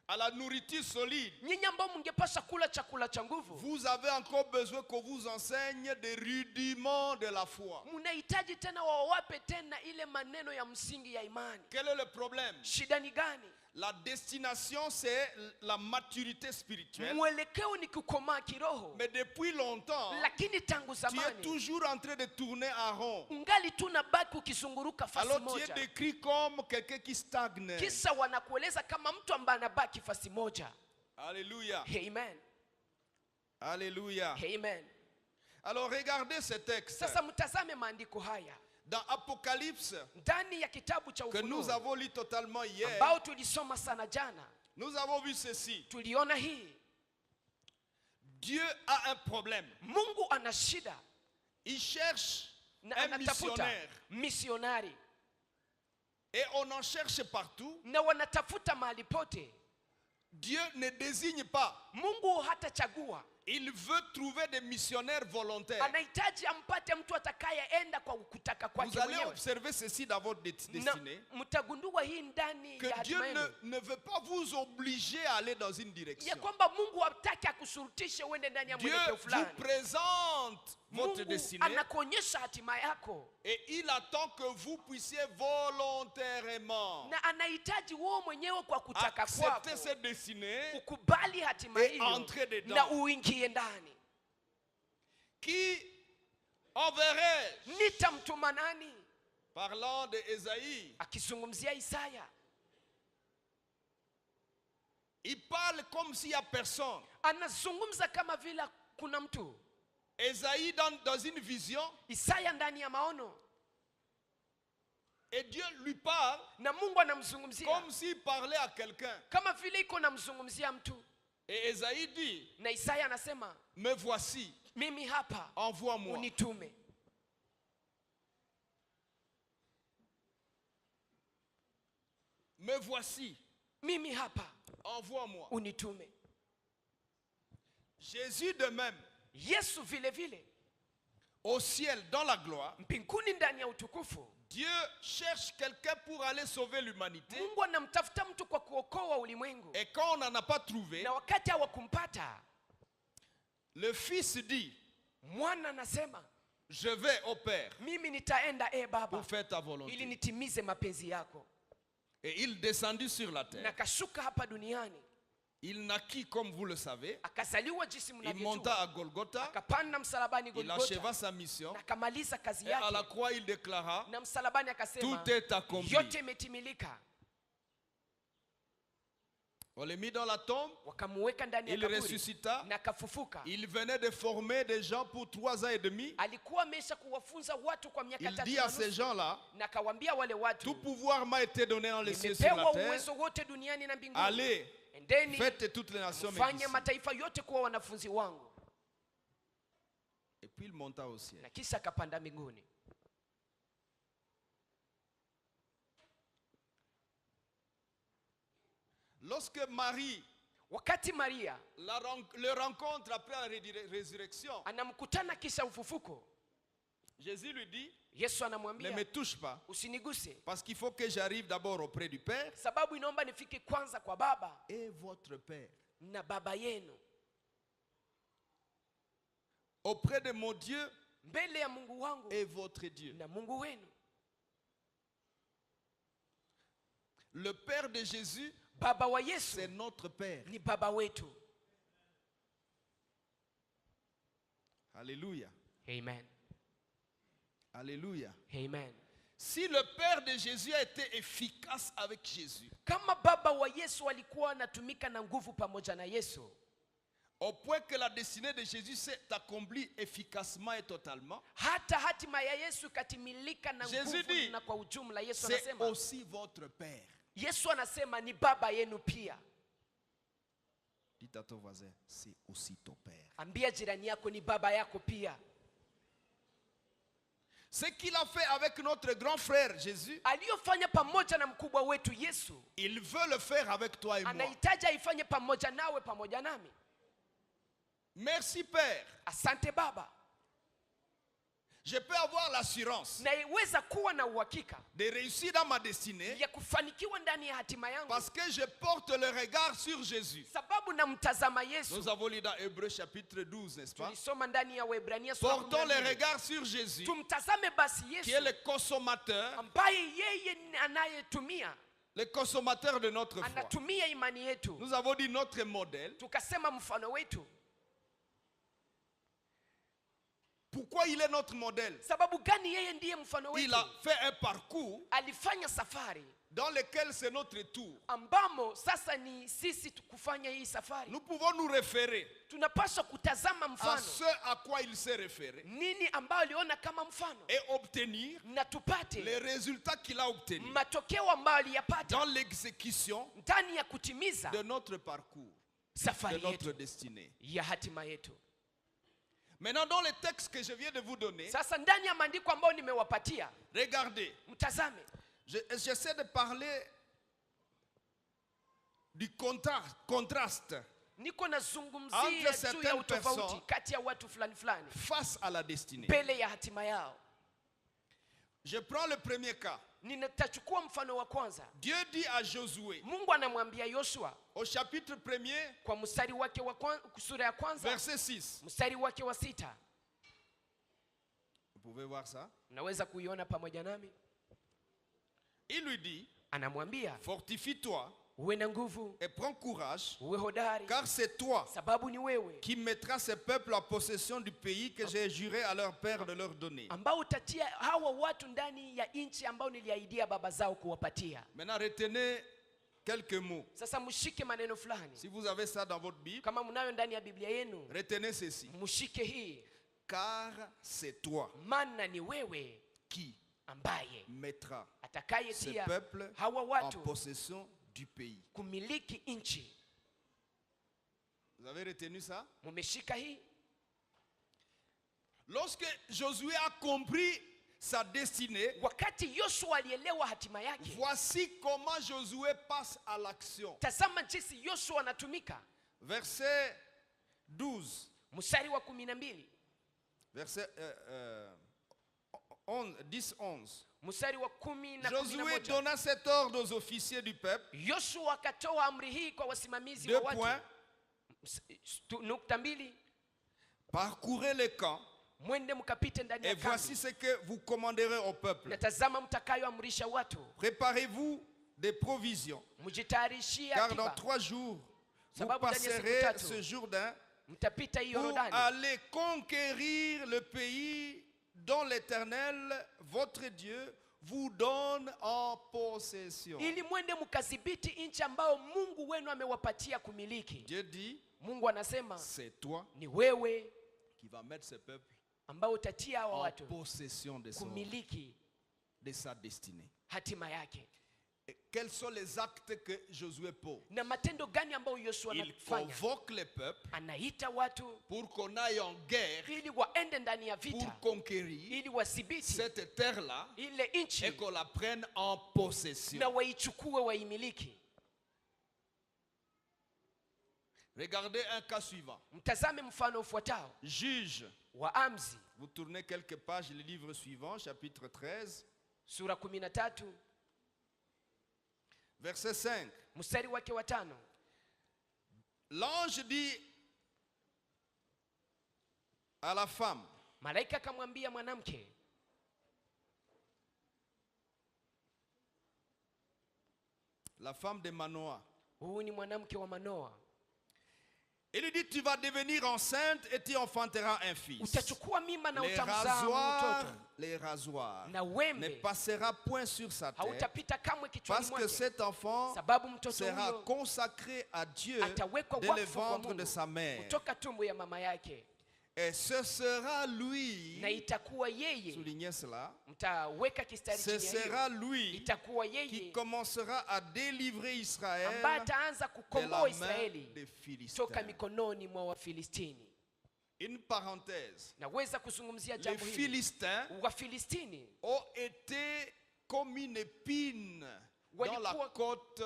à la nourriture solide, Nyinyi ambao mungepasa kula chakula cha nguvu, vous avez encore besoin qu'on vous enseigne des rudiments de la foi. munahitaji tena wawape tena ile maneno ya msingi ya imani. Quel est le problème? Shida ni gani? La destination, c'est la maturité spirituelle. Mwelekeo ni kukomaa kiroho, Mais depuis longtemps, lakini tangu tu es zamani toujours en train de tourner en rond. ungali tu nabaki ukizunguruka fasi Alors tu es moja. décrit comme quelqu'un qui stagne. Kisa wanakueleza kama mtu ambaye anabaki fasi moja. Alléluia. Amen. Alléluia. Amen. Alors regardez ce texte. Sasa mtazame maandiko haya Dans Apocalypse, ndani ya kitabu cha que nous Ufunuo avons lu totalement hier, ambao tulisoma sana jana. nous avons vu ceci. Tuliona hii, Dieu a un problème. Mungu ana shida Il cherche na un anatafuta missionnaire. misionari, Et on en cherche partout. na wanatafuta mahali pote. Dieu ne désigne pas. Mungu hatachagua. Il veut trouver des missionnaires volontaires. Anahitaji ampate mtu atakayeenda kwa kutaka kwake Vous allez mwenyewe. observer ceci dans votre destinée. Mtagundua hii ndani Que ya Dieu hatima yenu. ne veut pas vous obliger à aller dans une direction. Ya kwamba Mungu hataki akushurutishe uende ndani ya Dieu mwelekeo vous fulani. présente votre Mungu destinée anakuonyesha hatima yako. et il attend que vous puissiez volontairement Na anahitaji wewe mwenyewe kwa kutaka kwako accepter cette destinée ukubali hatima et hiyo entrer dedans. na uingie ndani. Qui enverrai-je? Nitamtuma nani? Parlant de Esaïe, Akizungumzia Isaya, il parle comme s'il n'y a personne. anazungumza kama vile kuna mtu. Esaïe dans une vision, Isaya ndani ya maono, et Dieu lui parle na Mungu anamzungumzia comme s'il parlait à quelqu'un. kama vile iko namzungumzia mtu. Et Esaïe dit, Na Isaya anasema, me voici, mimi hapa, envoie-moi. unitume. Me voici, Mimi hapa, envoie-moi. unitume. Jésus de même, Yesu vile vile, au ciel, dans la gloire, mbinguni ndani ya utukufu, Dieu cherche quelqu'un pour aller sauver l'humanité. Mungu anamtafuta mtu kwa kuokoa ulimwengu. Et quand on n'en a pas trouvé, Na wakati hawakumpata, le Fils dit, mwana anasema, je vais au Père mimi nitaenda Baba pour faire ta ili volonté. nitimize mapenzi yako. Et il descendit sur la Na terre. kashuka hapa duniani, Il naquit, comme vous le savez. akazaliwa jinsi Il mnavyojua, monta à Golgotha. akapanda msalabani Il acheva Golgotha, sa mission. na akamaliza kazi Et à la yake. croix, il déclara, Na msalabani akasema, tout est accompli. yote imetimilika. On l'a mis dans la tombe. Wakamuweka ndani ya Il kaburi ressuscita. na akafufuka. Il venait de former des gens pour 3 ans et demi. Alikuwa amesha kuwafunza watu kwa miaka Il 3 dit na à ces nusu, gens-là, na akawaambia wale tout watu, pouvoir m'a été donné dans les cieux et sur la nimepewa terre. uwezo wote duniani na mbinguni. Allez, Endeni faites toutes les nations mes mfanye disciples. mataifa yote kuwa wanafunzi wangu. Et puis il monta au ciel. Na kisha akapanda mbinguni. Lorsque Marie Wakati Maria le rencontre après la résurrection, anamkutana kisha ufufuko, Jésus lui dit, Yesu ne anamwambia, me touche pas, usiniguse, parce qu'il faut que j'arrive d'abord auprès du Père sababu inaomba nifike kwanza kwa Baba et votre Père. na Baba yenu. Auprès de mon Dieu Mbele ya Mungu wangu et votre Dieu. na Mungu wenu. Le Père de Jésus, Baba wa Yesu c'est notre Père. ni Baba wetu. Alléluia. Amen. Alléluia. Amen. Si le Père de Jésus a été efficace avec Jésus, Kama Baba wa Yesu alikuwa anatumika na nguvu pamoja na Yesu, au point que la destinée de Jésus s'est accomplie efficacement et totalement, hata hatima ya Yesu ikatimilika na Jésus nguvu dit, na kwa ujumla. Yesu c'est anasema, aussi votre Père. Yesu anasema ni Baba yenu pia. Dites à ton voisin, c'est aussi ton Père. Ambia jirani yako ni Baba yako pia. Ce qu'il a fait avec notre grand frère Jésus, Aliyofanya pamoja na mkubwa wetu Yesu, il veut le faire avec toi et moi. anahitaji aifanye pamoja nawe pamoja nami. Merci Père. Asante Baba. Je peux avoir l'assurance Naiweza kuwa na uhakika de réussir dans ma destinée ya kufanikiwa ndani ya hatima yangu, parce que je porte le regard sur Jésus. sababu namtazama Yesu. Nous avons lu dans Hébreux chapitre 12, n'est-ce pas? Tulisoma ndani ya Waebrania sura Portons le 12. regard sur Jésus, Tumtazame basi qui est Yesu le consommateur, ambaye yeye anayetumia le consommateur de notre foi. anatumia imani yetu. Nous avons dit notre modèle. Tukasema mfano wetu. Pourquoi il est notre modèle? Sababu gani yeye ndiye mfano Il wetu? a fait un parcours Alifanya safari dans lequel c'est notre tour. ambamo sasa ni sisi kufanya hii safari. Nous pouvons nous référer Tunapaswa kutazama à mfano, ce à quoi il s'est référé nini ambayo aliona kama mfano, et obtenir na tupate les résultats qu'il a obtenus matokeo ambayo aliyapata dans l'exécution ndani ya kutimiza de notre parcours, de safari notre yetu destinée. ya hatima yetu. Maintenant, dans les textes que je viens de vous donner, Sasa ndani ya maandiko ambayo nimewapatia, regardez, mtazame. j'essaie de parler du contraste niko nazungumzia juu ya utofauti kati ya watu fulani fulani face à la destinée. mbele ya hatima yao. Je prends le premier cas. Ninatachukua mfano wa kwanza. Dieu dit à Josué, Mungu anamwambia Yoshua au chapitre 1er, kwa mstari wake wa sura ya kwanza, verset 6. mstari wake wa 6. Vous pouvez voir ça? Unaweza kuiona pamoja nami? Il lui dit, anamwambia, fortifie-toi uwe na nguvu et prends courage, uwe hodari, car c'est toi sababu ni wewe qui mettras ces peuples en possession du pays que j'ai juré à leur père de leur donner. ambao utatia hawa watu ndani ya nchi ambao niliahidia baba zao kuwapatia. Maintenant retenez quelques mots. Sasa mshike maneno fulani. Si vous avez ça dans votre Bible, kama mnayo ndani ya Biblia yenu, retenez ceci. mshike hii. Car c'est toi maana ni wewe qui ambaye mettra atakayetia ces peuples hawa en watu possession du pays. kumiliki nchi. Vous avez retenu ça? Mumeshika hii? Lorsque Josué a compris sa destinée, wakati Yoshua alielewa hatima yake, voici comment Josué passe à l'action. Tazama jinsi Yoshua anatumika. Verset 12. Mstari wa 12. Verset 10-11. Mstari wa 10 na 11. Josué donna cet ordre aux officiers du peuple. Yoshua akatoa amri hii kwa wasimamizi Deux wa watu. points. Nukta 2. Parcourez les camps. Mwende mkapite ndani ya Et voici kambi. ce que vous commanderez au peuple. Na tazama mtakayoamrisha watu. Préparez-vous des provisions. Mjitayarishie Car dans akiba. 3 jours, vous Sababu ndani ya siku passerez tatu ce Jourdain mtapita hiyo pour Yordani aller conquérir le pays dont l'Éternel, votre Dieu, vous donne en possession. ili mwende mkadhibiti nchi ambao Mungu wenu amewapatia kumiliki. Dieu dit, Mungu anasema c'est toi ni wewe qui vas mettre ce peuple ambao utatia hawa en watu possession kumiliki de sa destinée. hatima yake. Et quels sont les actes que Josué pose? Na matendo gani ambayo Yoshua Il anafanya? convoque les peuples Anaita watu pour qu'on aille en guerre, ili waende ndani ya pour vita, conquérir ili wadhibiti cette terre-là ile nchi et qu'on la prenne en possession. na waichukue waimiliki. Regardez un cas suivant. Mtazame mfano ufuatao. Juge. Waamuzi Vous tournez quelques pages, le livre suivant, chapitre 13, sura 13 verset 5. mstari wake wa 5. L'ange dit à la femme, Malaika akamwambia mwanamke, la femme de Manoah, huyu ni mwanamke wa Manoa, il lui dit, tu vas devenir enceinte et tu enfanteras un fils. utachukua mimba na Les utamzaa rasoirs na ne wembe passera point sur sa tête, hautapita kamwe kichwani parce que mwake, cet enfant sababu mtoto sera huyo consacré à Dieu atawekwa dès le wakfu kwa ventre de Mungu sa mère. kutoka tumbo ya mama yake, Et ce sera lui, na itakuwa yeye, soulignez cela, mtaweka kistari ce chini ya sera hiyo, lui itakuwa qui yeye commencera à délivrer Israël ambaye ataanza de la kukomboa main Israeli des toka Philistins. mikononi mwa Wafilistini. Une parenthèse. Naweza kuzungumzia Les jambo hili. Philistins Wafilistini ont été comme une épine dans la côte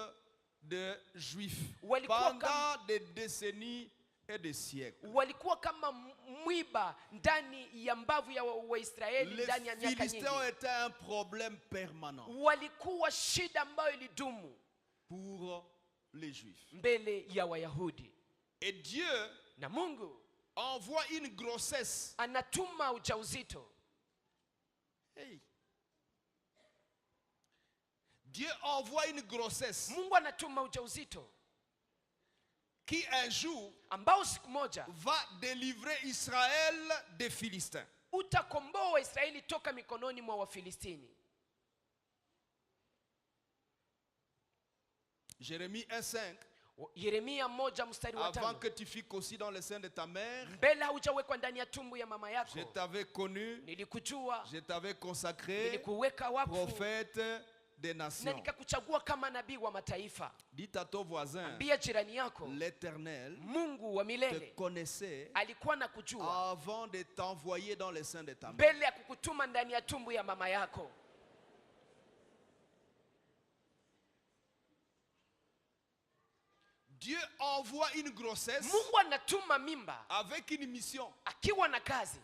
des Juifs pendant des décennies et des siècles. walikuwa kama mwiba ndani ya mbavu ya Waisraeli Les ndani ya miaka Philistins ont nyingi. été un problème permanent Walikuwa shida ambayo ilidumu pour les Juifs. mbele ya Wayahudi. Et Dieu Na Mungu envoie une grossesse. anatuma ujauzito. Hey. Dieu envoie une grossesse Mungu anatuma ujauzito qui un jour ambao siku moja va délivrer Israël des Philistins. utakomboa Waisraeli toka mikononi mwa Wafilistini. Jérémie 1:5. Yeremia 1 mstari wa Avant 5. que tu fiques aussi dans le sein de ta mère, Mbele haujawekwa ndani ya tumbo ya mama yako, je t'avais connu, nilikujua, je t'avais consacré nilikuweka wakfu prophète des na nations. nikakuchagua kama nabii wa mataifa. Dites à ton voisin, Ambia jirani yako, l'Éternel Mungu wa te milele connaissait alikuwa na kujua avant de t'envoyer dans le sein de ta mère. mbele ya kukutuma ndani ya tumbo ya mama yako. Dieu envoie une grossesse Mungu anatuma mimba avec une mission. akiwa na kazi.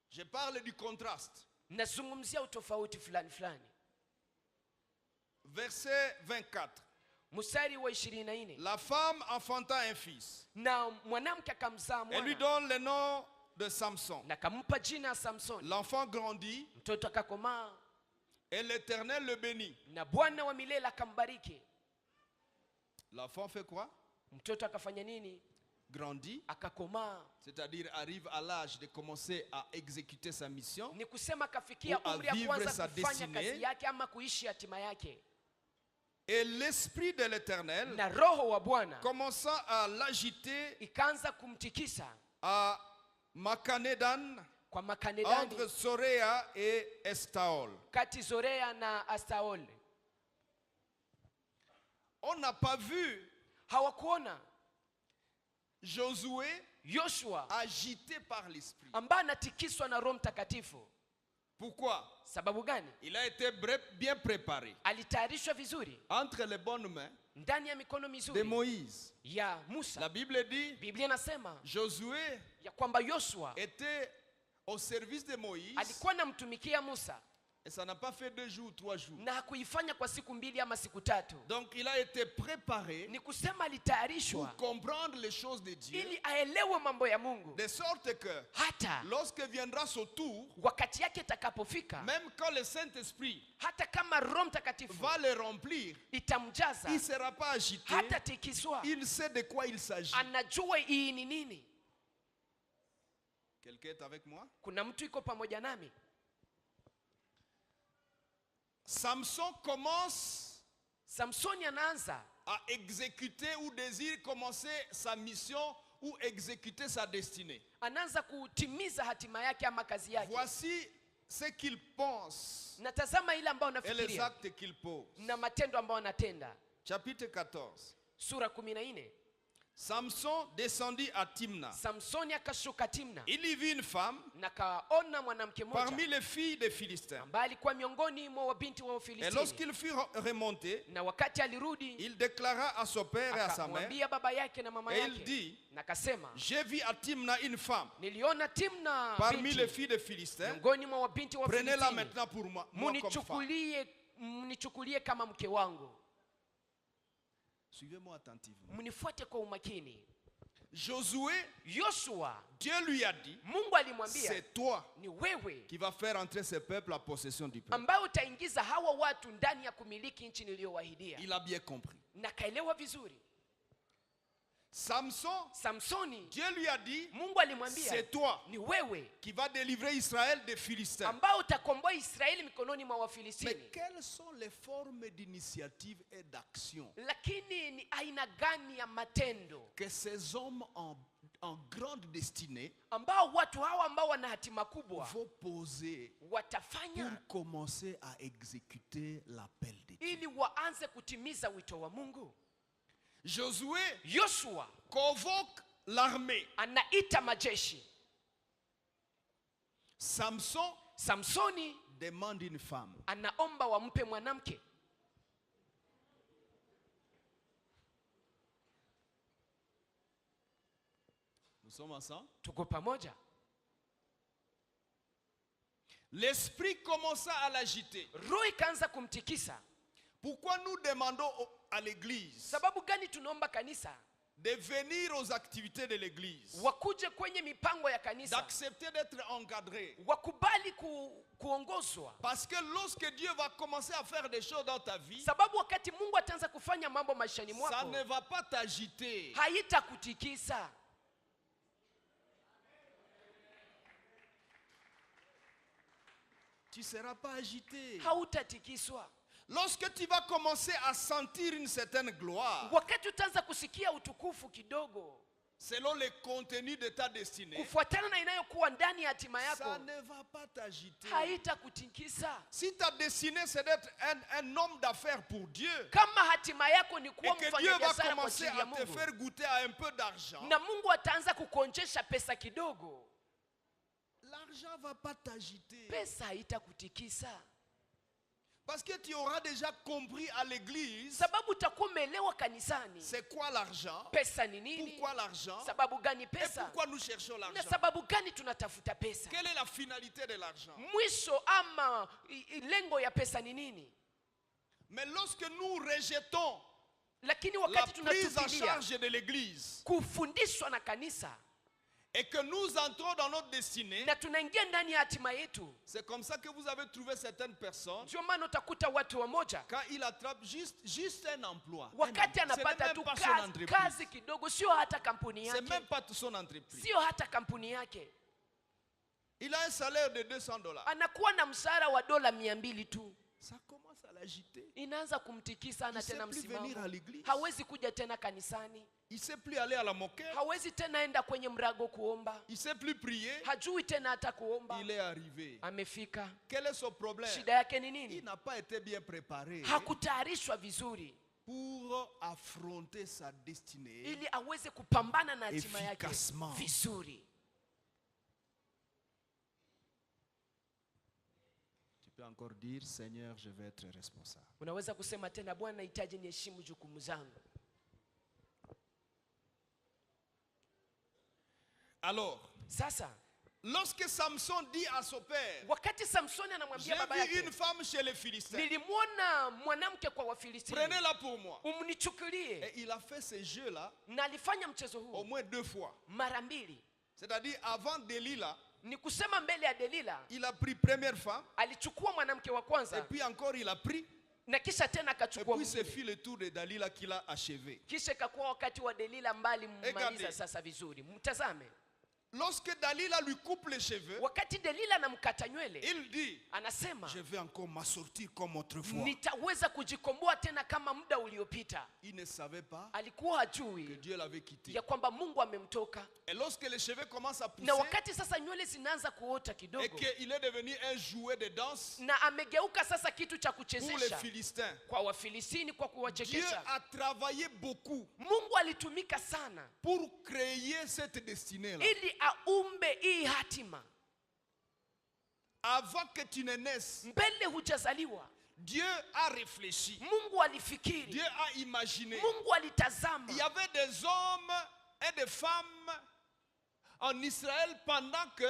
Je parle du contraste. Nazungumzia utofauti fulani fulani. Verset 24. Mstari wa 24. La femme enfanta un fils. Na mwanamke akamzaa mwana. Elle lui donne le nom de Samson. Na akampa jina Samson. L'enfant grandit. Mtoto akakomaa. Et l'Éternel le bénit. Na Bwana wa milele akambariki. L'enfant fait quoi? Mtoto akafanya nini? Grandit. Akakomaa. C'est-à-dire arrive à l'âge de commencer à exécuter sa mission. Ni kusema kafikia umri ya kuanza kufanya kazi yake ama kuishi hatima yake. Et l'esprit de l'Éternel, na roho wa Bwana, commençant à l'agiter, ikaanza kumtikisa à Makanedan, kwa Makanedani, entre Sorea et Estaol. Kati Zorea na Astaol. On n'a pas vu hawakuona Josué Yoshua agité par l'esprit. ambaye anatikiswa na Roho Mtakatifu. Pourquoi? Sababu gani? Il a été bien préparé Alitayarishwa vizuri entre les bonnes mains ndani ya mikono mizuri de Moïse. ya Musa. La Bible dit, Biblia inasema Josué ya kwamba Yoshua était au service de Moïse. alikuwa anamtumikia Musa. Et ça n'a pas fait 2 jours, 3 jours. Na hakuifanya kwa siku 2 ama siku 3. Donc il a été préparé Ni kusema alitayarishwa pour comprendre les choses de Dieu. ili aelewe mambo ya Mungu. De sorte que Hata lorsque viendra son tour, wakati yake itakapofika, même quand le Saint-Esprit hata kama Roho Mtakatifu va le remplir, itamjaza, il ne sera pas agité. hata tikiswa, Il sait de quoi il s'agit. anajua hii ni nini. Quelqu'un est avec moi? Kuna mtu iko pamoja nami? Samson commence Samsoni anaanza à exécuter ou désire commencer sa mission ou exécuter sa destinée. anaanza kutimiza hatima yake ama kazi yake. Voici ce qu'il pense Natazama ile ambayo et les nafikiria actes qu'il pose. na matendo ambayo anatenda. Chapitre 14. Sura 14. Samson descendit à Timna. Samsoni akashuka Timna. Il y vit une femme Na kaona mwanamke parmi mmoja les filles des Philistins. ambaye alikuwa miongoni mwa wabinti wa Et Wafilistini. lorsqu'il fut remonté, Na wakati alirudi, il déclara à son père et à sa mère, akamwambia baba yake na mama et il yake, dit, na kasema, j'ai vu à Timna une femme niliona Timna parmi binti les filles des Philistins. miongoni mwa wabinti wa Prenez-la Wafilistini. maintenant pour moi comme femme. Munichukulie kama mke wangu. Suivez-moi attentivement. Mnifuate kwa umakini. Josué, Yoshua, Dieu lui a dit, Mungu alimwambia, c'est toi ni wewe qui vas faire entrer ce peuple en possession du peuple. ambaye utaingiza hawa watu ndani ya kumiliki nchi niliyowahidia. Il a bien compris. Na kaelewa vizuri. Samson, Samsoni, Dieu lui a dit, Mungu alimwambia, c'est toi ni wewe qui vas délivrer Israël des Philistins. ambao utakomboa Israeli mikononi mwa Mais Wafilistini. quelles sont les formes d'initiative et d'action Lakini ni aina gani ya matendo que ces hommes en grande destinée ambao watu hawa ambao wana hatima kubwa vont poser watafanya pour commencer à exécuter l'appel de Dieu? ili waanze kutimiza wito wa Mungu? Josué Yoshua convoque l'armée. anaita majeshi. Samson Samsoni demande une femme. anaomba wampe mwanamke. Nous sommes ensemble? Tuko pamoja? L'esprit commença à l'agiter. Roho ikaanza kumtikisa. Pourquoi nous demandons à l'église Sababu gani tunaomba kanisa de venir aux activités de l'église, wakuje kwenye mipango ya kanisa, d'accepter d'être encadré? wakubali kuongozwa? Parce que lorsque Dieu va commencer à faire des choses dans ta vie, Sababu wakati Mungu ataanza kufanya mambo maishani ça mwako, ne va pas t'agiter. haitakutikisa. Tu ne seras pas agité. Hautatikiswa. Lorsque tu vas commencer à sentir une certaine gloire, Wakati utaanza kusikia utukufu kidogo, selon le contenu de ta destinée, kufuatana na inayokuwa ndani ya hatima ça yako, ne va pas t'agiter. haitakutikisa. Si ta destinée c'est d'être un homme d'affaires pour Dieu, Kama hatima yako ni et kuwa que Dieu va mfanyabiashara kwa commencer ajili ya à te Mungu, faire goûter à un peu d'argent, na Mungu ataanza kukonjesha pesa kidogo, l'argent ne va pas t'agiter. pesa haitakutikisa. Parce que tu auras déjà compris à l'église sababu utakuwa umeelewa kanisani c'est quoi l'argent, pesa ni nini, pourquoi l'argent, sababu gani et pesa, pourquoi nous cherchons na l'argent. sababu gani tunatafuta pesa. Quelle est la finalité de l'argent? Mwisho ama lengo ya pesa ni nini? Mais lorsque nous rejetons Lakini la wakati prise en tunatupilia charge de l'église kufundishwa na kanisa et que nous entrons dans notre destinée, na tunaingia ndani ya hatima yetu, c'est comme ça que vous avez trouvé certaines personnes, ndio maana utakuta watu wamoja quand ils attrapent juste un emploi, wakati c'est anapata même tu pas son entreprise, kazi kidogo, sio hata kampuni c'est yake, même pas son entreprise. sio hata kampuni yake, Il a un salaire de $200. anakuwa na mshahara wa dola 200 tu, Ça commence à l'agiter. inaanza kumtikisa, Il na sait tena plus venir à msimamo, l'église. hawezi kuja tena kanisani, Il sait plus aller à la moquette. hawezi tena enda kwenye mrago kuomba, Il sait plus prier. hajui tena hata kuomba. Il est arrivé. Amefika, Quel est son problème? shida yake ni Il nini? n'a pas été bien préparé Hakutayarishwa vizuri pour affronter sa destinée. ili aweze kupambana na hatima yake Efficacement. vizuri. Tu peux encore dire, Seigneur, je vais être responsable. Unaweza kusema tena, Bwana, nahitaji niheshimu jukumu zangu. Alors, Sasa lorsque Samson dit à son père, wakati Samsoni j'ai anamwambia baba vu yake, une femme chez les Philistins, nilimwona mwanamke kwa Wafilistini, prenez-la pour moi. umnichukulie. Et il a fait ce jeu-là Na alifanya mchezo au huu moins 2 fois. mara 2. C'est-à-dire, avant Delilah, Ni kusema mbele ya Delila il a pris première femme, alichukua mwanamke wa et kwanza, puis encore il a pris, na kisha tena et akachukua puis c'est mwingine. fit le tour de Delilah qu'il a achevé. Kisha ikakuwa wakati wa Delila mbali mmaliza. Regardez. Sasa vizuri mtazame, Lorsque Delilah lui coupe les cheveux, wakati Delila anamkata nywele, il dit, anasema je vais encore m'assortir comme autrefois. nitaweza kujikomboa tena kama muda uliopita. Il ne savait pas Alikuwa que hajui Dieu l'avait quitté. ya kwamba Mungu amemtoka, Et lorsque les cheveux commencent à pousser, na wakati sasa nywele zinaanza kuota et kidogo, qu'il est devenu un jouet de danse na amegeuka sasa kitu cha pour les kuchezesha Philistins, kwa Wafilistini, kwa Dieu kuwachekesha. a travaillé beaucoup Mungu alitumika sana pour créer cette destinée-là. ili aumbe hii hatima. Avant que tu ne naisses, Mbele hujazaliwa, Dieu a réfléchi. Mungu alifikiri, Dieu a imaginé. Mungu alitazama. Il y avait des hommes et des femmes en Israël pendant que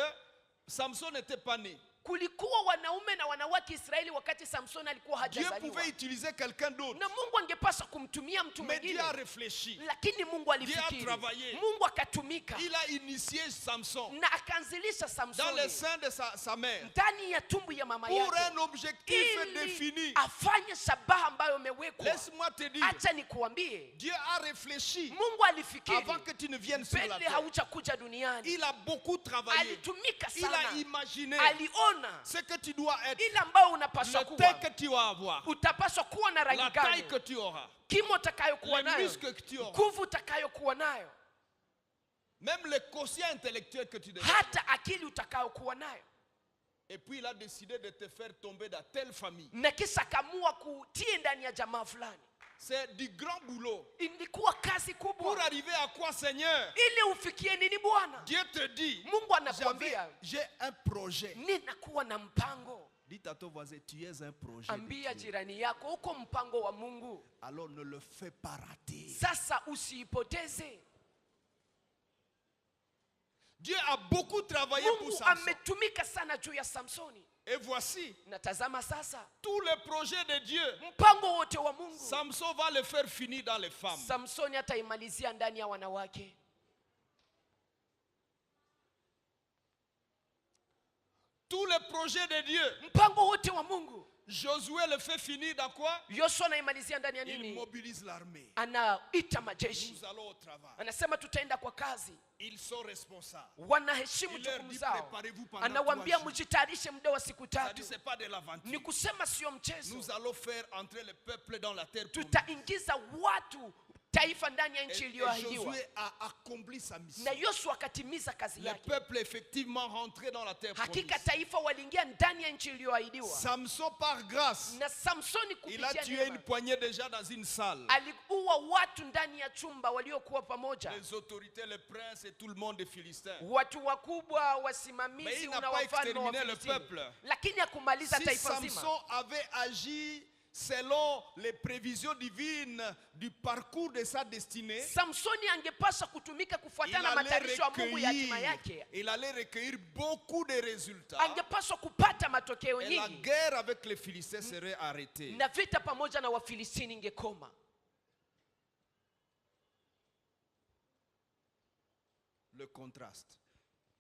Samson n'était pas né. Kulikuwa wanaume na wanawake Israeli wakati Samson alikuwa Dieu hajazaliwa, pouvait utiliser quelqu'un d'autre. na Mungu angepaswa kumtumia mtu Mais Dieu mwingine, a réfléchi. lakini Mungu alifikiri, travaillé. Mungu akatumika Il a initié Samson na akaanzilisha dans le Samsoni sein de sa mère ndani ya tumbu ya mama pour yake un objectif ili défini. afanye shabaha ambayo imewekwa. Laisse-moi te dire, Acha nikuambie, Dieu a réfléchi Mungu alifikiri avant que tu ne viennes sur la mbele terre. haujakuja duniani. Il a beaucoup travaillé. Alitumika Il a sana, imaginé aliona ce que tu dois être, ile ambayo unapaswa le kuwa. teint que tu vas avoir, Utapaswa kuwa na la rangi taille gani, que tu auras, kimo utakayokuwa les nayo, muscles que tu auras, nguvu utakayokuwa nayo, même le quotient intellectuel que tu devrais. hata akili utakayokuwa nayo. Et puis il a décidé de te faire tomber dans telle famille. Na kisha kamua kutie ndani ya jamaa fulani. C'est du grand boulot. Ilikuwa kazi Pour kubwa. arriver à quoi, Seigneur? Ili ufikie nini Bwana? Dieu te dit, Mungu anakuambia, j'ai un projet. ninakuwa na mpango. Dites à ton voisin, tu es un projet de Ambia Dieu. jirani yako, uko mpango wa Mungu. Alors ne le fais pas rater. Sasa usiipoteze. Dieu a beaucoup travaillé pour Mungu Samson. ametumika sana juu ya Samsoni. Et voici, Natazama sasa tous les projets de Dieu, mpango wote wa Mungu. Samson va le faire finir dans les femmes. Samsoni ataimalizia ndani ya wanawake. Tous les projets de Dieu, Mpango wote wa Mungu, Josué le fait finir dans quoi? Yoshua anaimalizia ndani ya Il nini? mobilise l'armée. Anaita majeshi, Nous allons au travail. anasema tutaenda kwa kazi. Ils sont responsables. Wanaheshimu Il leur jukumu dit, zao. préparez-vous pendant Anawaambia 3 jours. mjitayarishe muda wa siku Ça tatu. dit, c'est pas de l'aventure. Ni kusema sio mchezo. Nous allons faire entrer le peuple dans la terre. promise. Tutaingiza watu taifa ndani ya nchi iliyoahidiwa. Josué a accompli sa mission. Na Yoshua akatimiza kazi yake. Le peuple effectivement rentré dans la terre promise. Hakika taifa waliingia ndani ya nchi iliyoahidiwa. Samson par grâce, na Samsoni kupitia il a tué une poignée de gens dans une salle. Aliua watu ndani ya chumba waliokuwa pamoja. Les autorités, les princes et tout le monde des Philistins. Watu wakubwa, wasimamizi na wafalme wa Filisti. Lakini hakumaliza taifa zima. Si Samson avait agi selon les prévisions divines du parcours de sa destinée, Samsoni angepaswa kutumika kufuatana matayarisho ya Mungu ya hatima yake. Il allait recueillir beaucoup de résultats. Angepaswa kupata matokeo nyingi. Et la guerre avec les Philistins serait arrêtée. Na vita pamoja na Wafilistini ingekoma. Le contraste.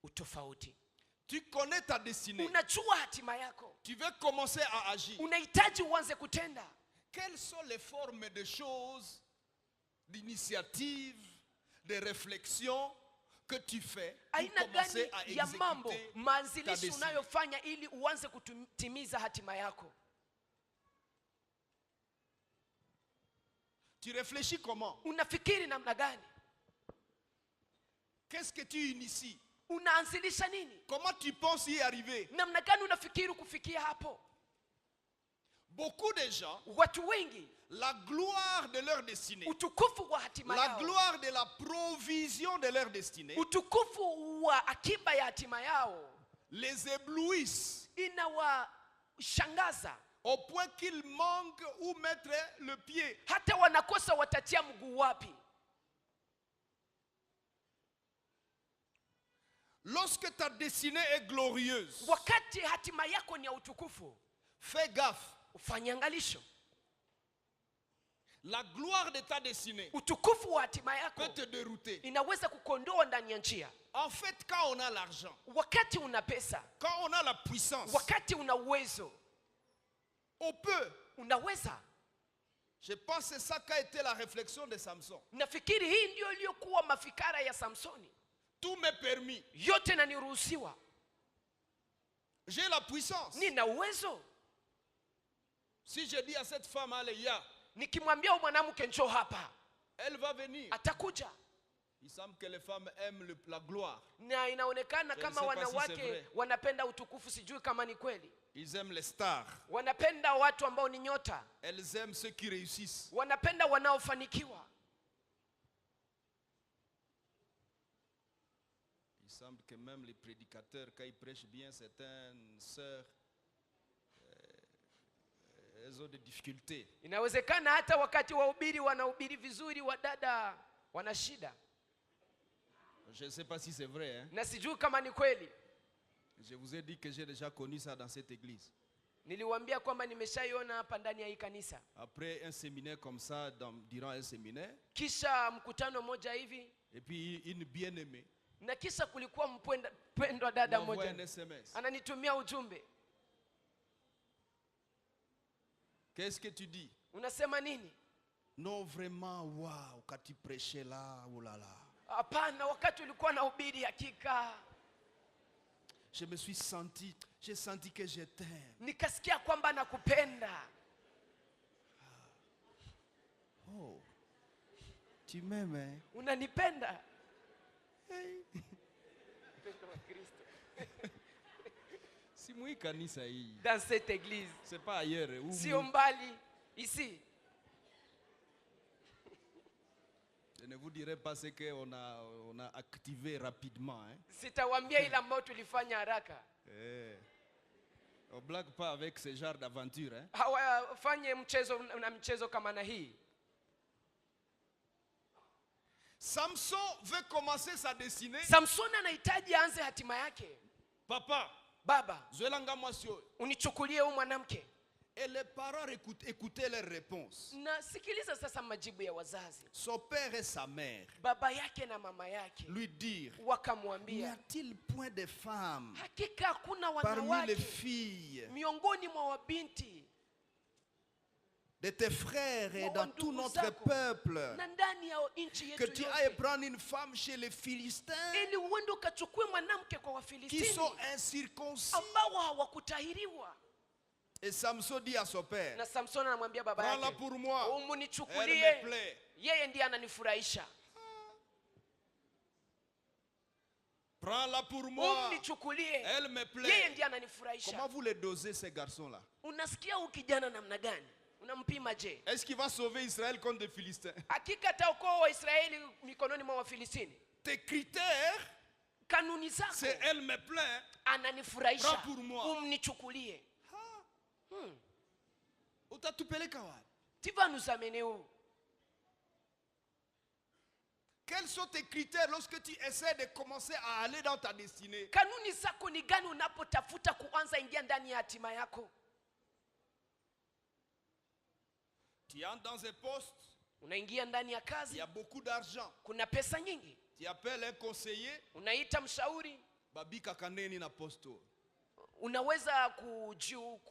Utofauti. Tu connais ta destinée. Unajua hatima yako. Tu veux commencer à agir. Unahitaji uanze kutenda. Quelles sont les formes de choses, d'initiatives, de réflexions que tu fais pour commencer à exécuter ta destinée? Unayofanya ili uanze kutimiza hatima yako? Tu réfléchis comment? Unafikiri namna gani? Qu'est-ce que tu inities? Unaanzilisha nini? Comment tu penses y arriver? Namna gani unafikiri kufikia hapo? Beaucoup de gens, watu wengi, la gloire de leur destinée, utukufu wa hatima la yao, gloire de la provision de leur destinée, utukufu wa akiba ya hatima yao, les éblouissent, inawashangaza au point qu'ils manquent où mettre le pied. Hata wanakosa watatia mguu wapi. Lorsque ta destinée est glorieuse, wakati hatima yako ni ya utukufu, fais gaffe. Ufanye angalisho. La gloire de ta destinée utukufu wa hatima yako peut te dérouter. Inaweza kukondoa ndani ya njia. En fait, quand on a l'argent, wakati una pesa, quand on a la puissance, wakati una uwezo, on peut. Unaweza. Je pense que c'est ça qu'a été la réflexion de Samson. Nafikiri hii ndio iliyokuwa mafikara ya Samsoni. Tout m'est permis. Yote na niruhusiwa. J'ai la puissance. Nina uwezo. Si je dis à cette femme, allez, ya, nikimwambia mwanamke njoo hapa, elle va venir. Atakuja. Il semble que les femmes aiment la gloire. Na inaonekana kama wanawake wanapenda utukufu, sijui kama ni kweli. Ils aiment les stars. Wanapenda watu ambao ni nyota. Elles aiment ceux qui réussissent. Wanapenda wanaofanikiwa. Il semble que même les prédicateurs, quand ils prêchent bien, certaines sœurs, elles ont des difficultés. Inawezekana hata wakati wahubiri wanahubiri vizuri, wadada wana shida. Je ne sais pas si c'est vrai, hein? Na sijui kama ni kweli. Je vous ai dit que j'ai déjà connu ça dans cette église. Niliwaambia kwamba nimeshaiona hapa ndani ya hii kanisa. Après un séminaire comme ça, durant un séminaire, kisha mkutano moja hivi, et puis une bien-aimée, na kisha kulikuwa mpendwa dada moja ananitumia ujumbe. Qu'est-ce que tu dis? Unasema nini? Non, vraiment, waouh, quand tu prêchais là, oh là là. Hapana, wakati ulikuwa unahubiri hakika. J'ai senti que je t'aime. Nikasikia kwamba nakupenda. Oh, tu m'aimes, hein? Unanipenda? Hey. Si moi kanisa hii. Dans cette église. C'est pas ailleurs. Sio mbali, ici. Je ne vous dirai pas ce qu'on a activé rapidement. Hein? Sitawaambia ile ambayo tulifanya haraka. On blague pas avec ce genre d'aventure. Hein? Hawafanye mchezo kama na hii. Samson veut commencer sa destinée. Samson anahitaji aanze hatima yake. Papa, baba, zoelanga mwasio, unichukulie huyu mwanamke. Et les parents écoutaient leurs réponses. Na sikiliza sasa majibu ya wazazi. Son père et sa mère, baba yake na mama yake, lui dire, wakamwambia, n'y a-t-il point de femmes hakika hakuna wanawake parmi les filles miongoni mwa wabinti de tes frères et dans tout notre peuple que tu ailles prendre une femme chez les Philistins qui sont incirconcis? Et Samson dit à son père, na Samson anamwambia baba prends-la yake, pour moi, elle umunichukulie, me plaît. yeye ndiye ananifurahisha. Prends-la pour moi, Umnichukulie, elle me yeye plaît. ndiye ananifurahisha. Comment vous les dosez ces garçons-là? Unasikia ukijana namna gani? Unampima je? Est-ce qu'il va sauver Israël contre les Philistins? Hakika ataokoa Waisraeli mikononi mwa Wafilistini. Tes critères, Kanuni zako, c'est elle me plaît. ananifurahisha, Prends pour moi. umnichukulie. Utatupeleka wapi? Tiva nuzameneu. Quels sont tes critères lorsque tu essaies de commencer à aller dans ta destinée? Kanuni zako ni gani unapotafuta kuanza ingia ndani ya hatima yako? Tu entres dans un poste, Unaingia ndani ya il y kazi, a beaucoup d'argent. kuna pesa nyingi. Tu appelles un conseiller, Unaita mshauri, babi kakaneni na posto. unaweza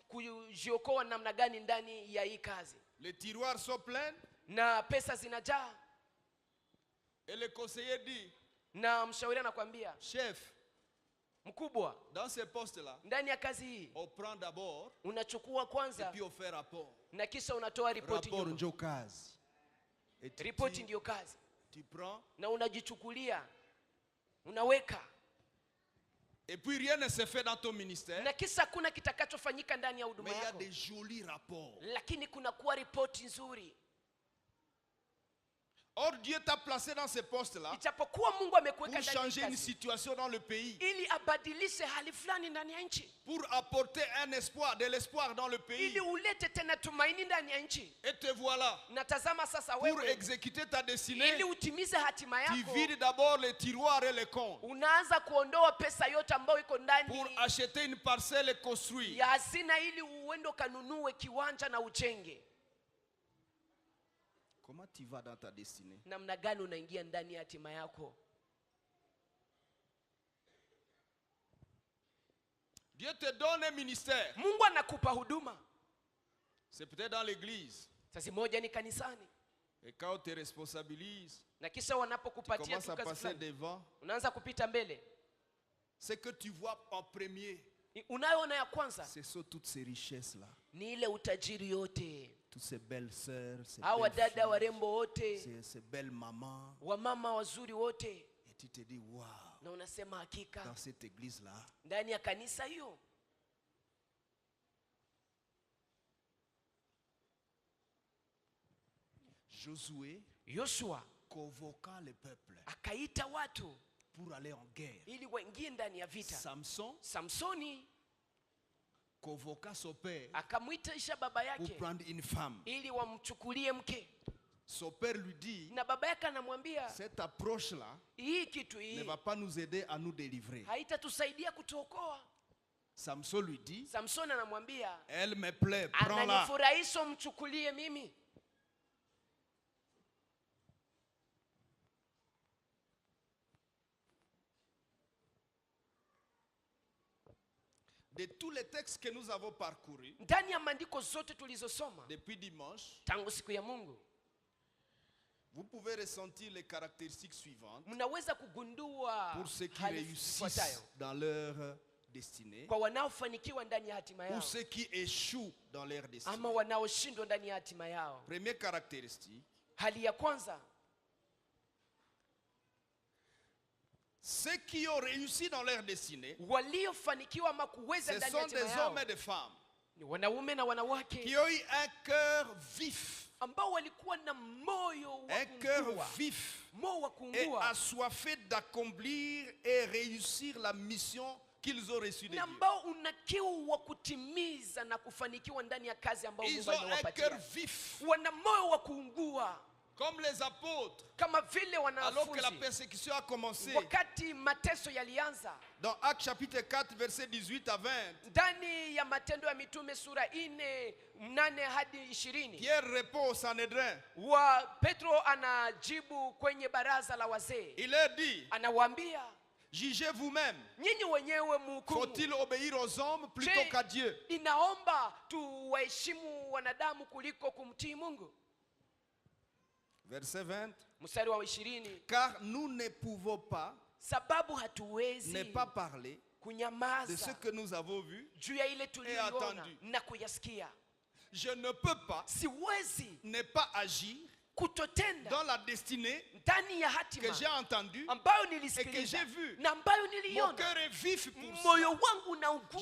kujiokoa namna gani ndani ya hii kazi? Les tiroirs sont pleins Na pesa zinajaa, et le conseiller dit, na mshauri anakuambia, chef, mkubwa, dans ce poste-là, ndani ya kazi hii on prend d'abord unachukua et kwanza puis on fait rapport. na kisha unatoa ripoti Rapport nyuma. ndio kazi. Et tu, Ripoti ndio kazi, tu prends na unajichukulia, unaweka, et puis rien ne se fait dans ton ministère. na kisha kuna kitakachofanyika ndani ya huduma Mais il y a yako, des jolis rapports. lakini kuna kuwa ripoti nzuri. Or Dieu t'a placé dans ce poste-là Ijapokuwa Mungu amekuweka pour ndani ya changer une kazi situation dans le pays, ili abadilishe hali fulani ndani ya nchi, pour apporter un espoir, de l'espoir dans le pays. ili ulete tena tumaini ndani ya nchi. Et te voilà, Na tazama sasa pour wewe, exécuter ta destinée, ili utimize hatima tu yako, vides d'abord les tiroirs et les comptes unaanza kuondoa pesa yote ambayo iko ndani pour acheter une parcelle et construire. ya hazina, ili uende kanunue kiwanja na ujenge. Comment tu vas dans ta destinée? Namna gani unaingia ndani ya hatima yako? Dieu te donne un ministère. Mungu anakupa huduma. C'est peut-être dans l'église. Sasa moja ni kanisani, Et quand on te responsabilise, na kisha tu wanapokupatia commences tu à kazi passer fulani, devant. unaanza kupita mbele. Ce que tu vois en premier, Unayoona ya kwanza ce sont toutes ces richesses-là. ni ile utajiri yote, Toutes ces belles sœurs, ces hawa belles dada filles, warembo wote, ces belles mamans. wamama wazuri wote, Et tu te dis, waouh, na unasema hakika dans cette église-là, ndani ya kanisa hiyo. Josué Yoshua convoquant le peuple akaita watu pour aller en guerre. ili waingie ndani ya vita. Samson Samsoni convoqua son père akamwitisha baba pour yake prendre une femme. ili wamchukulie mke, Son père lui dit, na baba yake anamwambia, cette approche-là hii kitu ne hii va pas nous aider à nous délivrer. haitatusaidia kutuokoa. Samson lui dit, Samsoni anamwambia, elle me plaît, prends-la. ananifurahisha, mchukulie mimi. De tous les textes que nous avons parcourus Ndani ya maandiko zote tulizosoma depuis dimanche, tangu siku ya Mungu, vous pouvez ressentir les caractéristiques suivantes mnaweza kugundua pour ceux qui hali réussissent ifuatayo dans leur destinée, kwa wanaofanikiwa ndani ya hatima yao pour ceux qui échouent dans leur destinée. ama wanaoshindwa ndani ya hatima yao. Première caractéristique, Hali ya kwanza, ceux qui ont réussi dans leur destinée, waliofanikiwa ama kuweza ce ndani ya sont des hatima hommes yao et des femmes ni wanaume na wanawake qui ont eu un cœur vif, ambao walikuwa na moyo wa un cœur kuungua, vif moyo wa et kuungua, assoiffé d'accomplir et réussir la mission qu'ils ont reçue de na Dieu. ambao una kiu wa kutimiza na kufanikiwa ndani ya kazi ambayo Ils Mungu ont un amewapatia. cœur vif, Wana moyo wa kuungua comme les apôtres, kama vile alors que la wanafunzi persécution a commencé. wakati mateso yalianza. Dans Actes chapitre 4, versets 18 à 20, Ndani ya Matendo ya Mitume sura 4:8 hadi 20, Pierre répond au Sanhédrin. wa Petro anajibu kwenye baraza la wazee, Il leur dit, anawaambia, jugez vous-même. nyinyi wenyewe mhukumu, Faut-il obéir aux hommes plutôt qu'à Dieu? inaomba tuwaheshimu wanadamu kuliko kumtii Mungu. Verset 20. Mstari wa 20, Car nous ne pouvons pas sababu ne hatuwezi pas parler de ce que nous avons vu et entendu. Je ne peux pas ne pas agir dans la destinée que j'ai entendue et que j'ai vue. Mon cœur est vif pour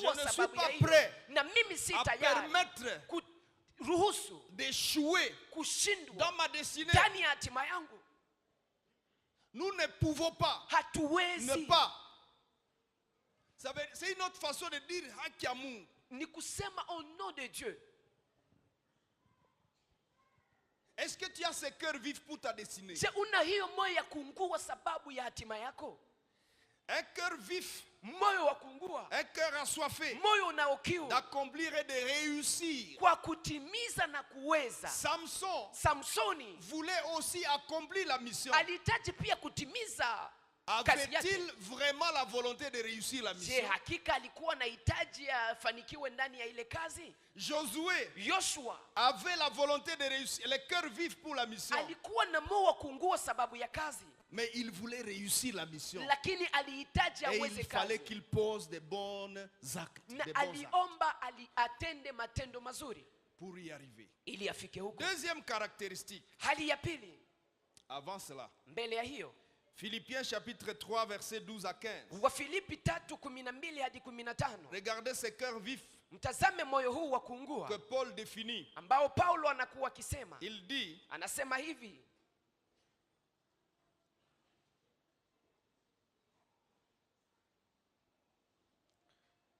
ça. Je ne suis pas prêt à permettre d'échouer dans ma destinée. Nous ne pouvons pas ne pas. C'est une autre façon de dire haki ya Mungu. Ni kusema au nom de Dieu. Est-ce que tu as ce cœur vif pour ta destinée? Je una hiyo moyo ya kuungua sababu ya hatima yako? Un cœur vif, moyo wa kuungua, un cœur assoiffé, moyo unaokiu d'accomplir et de réussir. Kwa kutimiza na kuweza. Samsoni voulait aussi accomplir la mission. Alihitaji pia kutimiza. Avait-il vraiment la volonté de réussir la mission? Je hakika alikuwa na hitaji afanikiwe ndani ya ile kazi? Joshua avait la volonté de réussir, le cœur vif pour la mission. Alikuwa na moyo wa kuungua sababu ya kazi. Mais il voulait réussir la mission. Lakini alihitaji aweze kazi. Et il fallait qu'il pose de bons actes. Na aliomba atende matendo mazuri pour y arriver. Ili afike huko. Deuxième caractéristique. Hali ya pili. Avant cela. Mbele ya hiyo. Philippiens chapitre 3 verset 12 à 15. Wafilipi 3:12 hadi 15. Regardez ce cœur vif. Mtazame moyo huu wa kuungua que Paul définit. Ambao Paulo anakuwa akisema. Il dit, anasema hivi.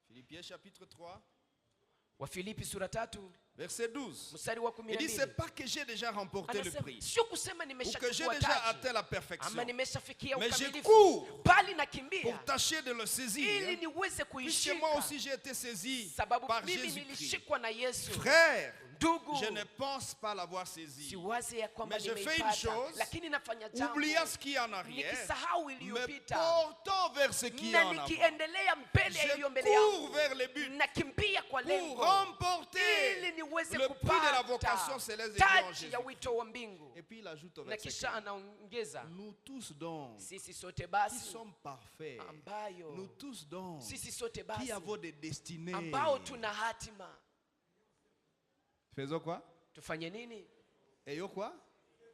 Philippiens chapitre 3. Wafilipi sura 3. Verset 12. Mstari wa 12. Il dit, c'est pas que j'ai déjà remporté le prix. Sio kusema nimeshachukua taji. Ou que j'ai déjà atteint la perfection. Ama nimeshafikia ukamilifu. Mais je cours bali nakimbia pour tâcher de le saisir. Ili niweze kuishika. Puisque moi aussi j'ai été saisi par Jésus-Christ. Frère, je ne pense pas l'avoir saisi. Mais je fais une chose, oubliant ce qui est en arrière, me portant vers ce qui est en avant. Je cours vers le but pour remporter le prix de la vocation céleste de Dieu en Jésus. Et puis il ajoute au verset 15, nous tous donc, qui sommes parfaits, nous tous donc, qui avons des destinées, faisons quoi? Tufanye nini? Ayons quoi?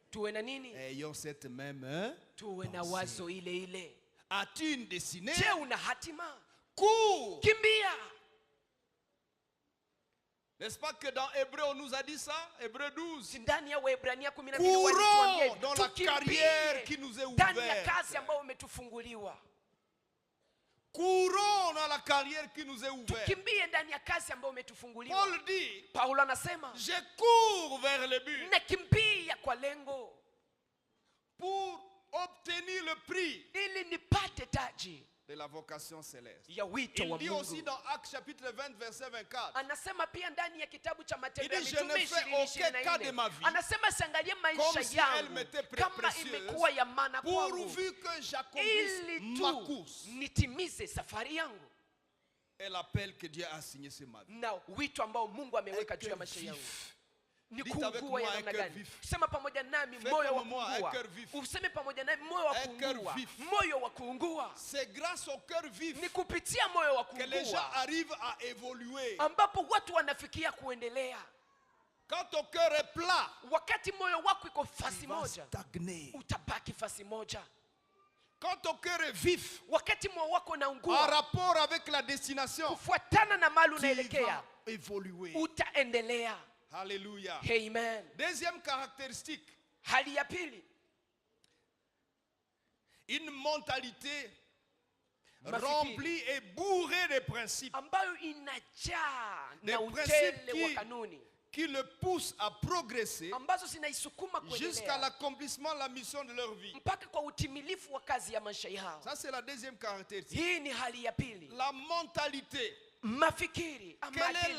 Tuwe na nini? Ayons cette même tuwe na wazo ile ile. As-tu une destinée? Je una hatima? Cours! Kimbia! N'est-ce pas que dans Hébreu on nous a dit ça? Hébreu 12. Ndani ya Waebrania 12 courons dans la carrière qui nous est ouverte. Ndani ya kazi ambayo umetufunguliwa. Courons dans la carrière qui nous est ouverte. Tukimbie ndani ya kazi ambayo umetufunguliwa. Paul dit, Paulo anasema, je cours vers le but. Nakimbia kwa lengo pour obtenir le prix ili nipate taji de la vocation céleste. Il dit aussi dans Actes chapitre 20 verset 24. Anasema pia ndani ya kitabu cha Matendo ya Mitume 20:24. Anasema siangalie maisha yangu kama imekuwa ya maana kwangu, pourvu que j'accomplisse ma course. Nitimize safari yangu. Et l'appel que Dieu a signé sur ma vie. Na wito ambao Mungu ameweka juu ya maisha yangu. Ni kuungua ya namna gani? Sema pamoja nami moyo wa kuungua. Useme pamoja nami moyo wa kuungua. Moyo wa kuungua. C'est grâce au cœur vif. Ni kupitia moyo wa kuungua que les gens arrivent à évoluer. Ambapo watu wanafikia kuendelea. Quand ton cœur est plat, wakati moyo wako iko fasi moja, utabaki fasi moja. Quand ton cœur est vif, wakati moyo wako unaungua, en rapport avec la destination, kufuatana na mahali unaelekea, évoluer. Utaendelea. Alléluia. Amen. Deuxième caractéristique. Hali ya pili. Une mentalité remplie et bourrée de principes. Ambayo inajaa na utele wa kanuni. Qui le poussent à progresser ambazo zinaisukuma kuendelea jusqu'à l'accomplissement de la mission de leur vie. Mpaka kwa utimilifu wa kazi ya maisha yao. Ça c'est la deuxième caractéristique. Hii ni hali ya pili. La mentalité. Mafikiri. Quel est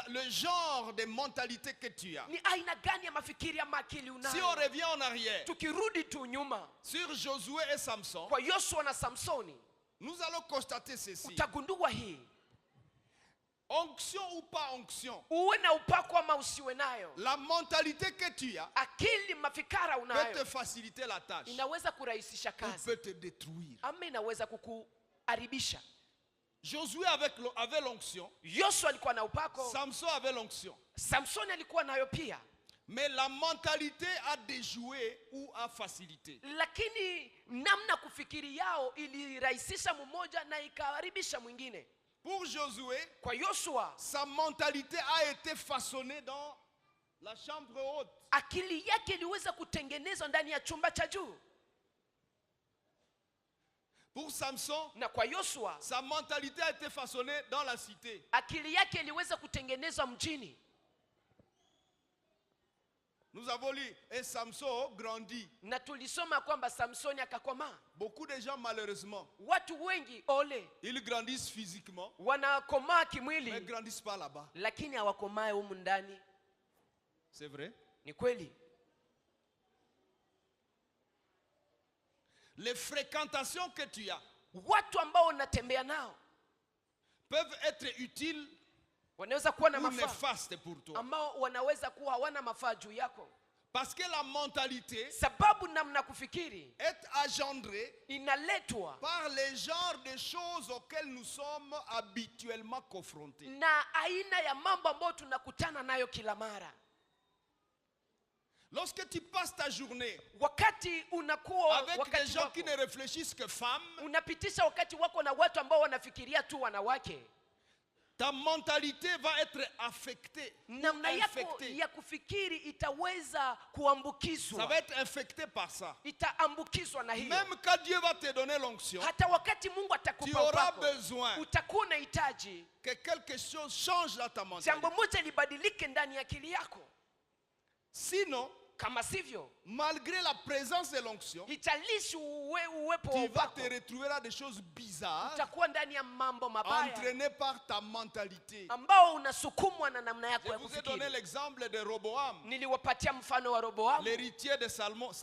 le genre de mentalité que tu as? Ni aina gani ya mafikiri ama akili unayo? Si on revient en arrière, tukirudi tu nyuma, sur Josué et Samson, kwa Yoshua na Samsoni, nous allons constater ceci. Utagundua hii. Onction ou pas onction, uwe na upako ama usiwe nayo, la mentalité que tu as, akili mafikara unayo, peut te faciliter la tâche, inaweza kurahisisha kazi, peut te détruire. Ama inaweza kukuharibisha. Josué avait l'onction. Yoshua alikuwa na upako. Samson avait l'onction. Samson alikuwa nayo pia. Mais la mentalité a déjoué ou a facilité. Lakini namna kufikiri yao ilirahisisha mmoja na ikaharibisha mwingine. Pour Josué, kwa Yoshua, sa mentalité a été façonnée dans la chambre haute. Akili yake iliweza kutengenezwa ndani ya chumba cha juu. Pour Samson, na kwa Yoshua, sa mentalité a été façonnée dans la cité. Akili yake iliweza kutengenezwa mjini. Nous avons lu et Samson grandit. Na tulisoma kwamba Samsoni akakomaa. Beaucoup de gens malheureusement, watu wengi ole, ils grandissent physiquement, wanakomaa kimwili, mais grandissent pas là-bas. Lakini hawakomae humu ndani. C'est vrai? Ni kweli. Les fréquentations que tu as, watu ambao unatembea nao, peuvent être utiles wanaweza kuwa na ou néfastes pour toi. Ambao wanaweza kuwa hawana mafaa juu yako. Parce que la mentalité, sababu namna kufikiri, est engendrée inaletwa par les genres de choses auxquelles nous sommes habituellement confrontés. Na aina ya mambo ambayo tunakutana nayo kila mara. Lorsque tu passes ta journée wakati unakuwa avec des gens qui ne réfléchissent que femmes, unapitisha wakati wako na watu ambao wanafikiria tu wanawake, ta mentalité va être affectée. Namna yako ya kufikiri itaweza kuambukizwa. Ça va être infecté par ça. Itaambukizwa na hiyo. Même quand Dieu va te donner l'onction, hata wakati Mungu atakupa tu auras besoin utakuwa unahitaji que quelque chose change dans ta mentalité. Jambo moja libadilike ndani ya akili yako. Sinon, kama sivyo, malgré la présence de l'onction, tu vas te retrouver à des choses bizarres, entraîné par ta mentalité. Je vous ai donné l'exemple de Roboam, l'héritier de Salomon.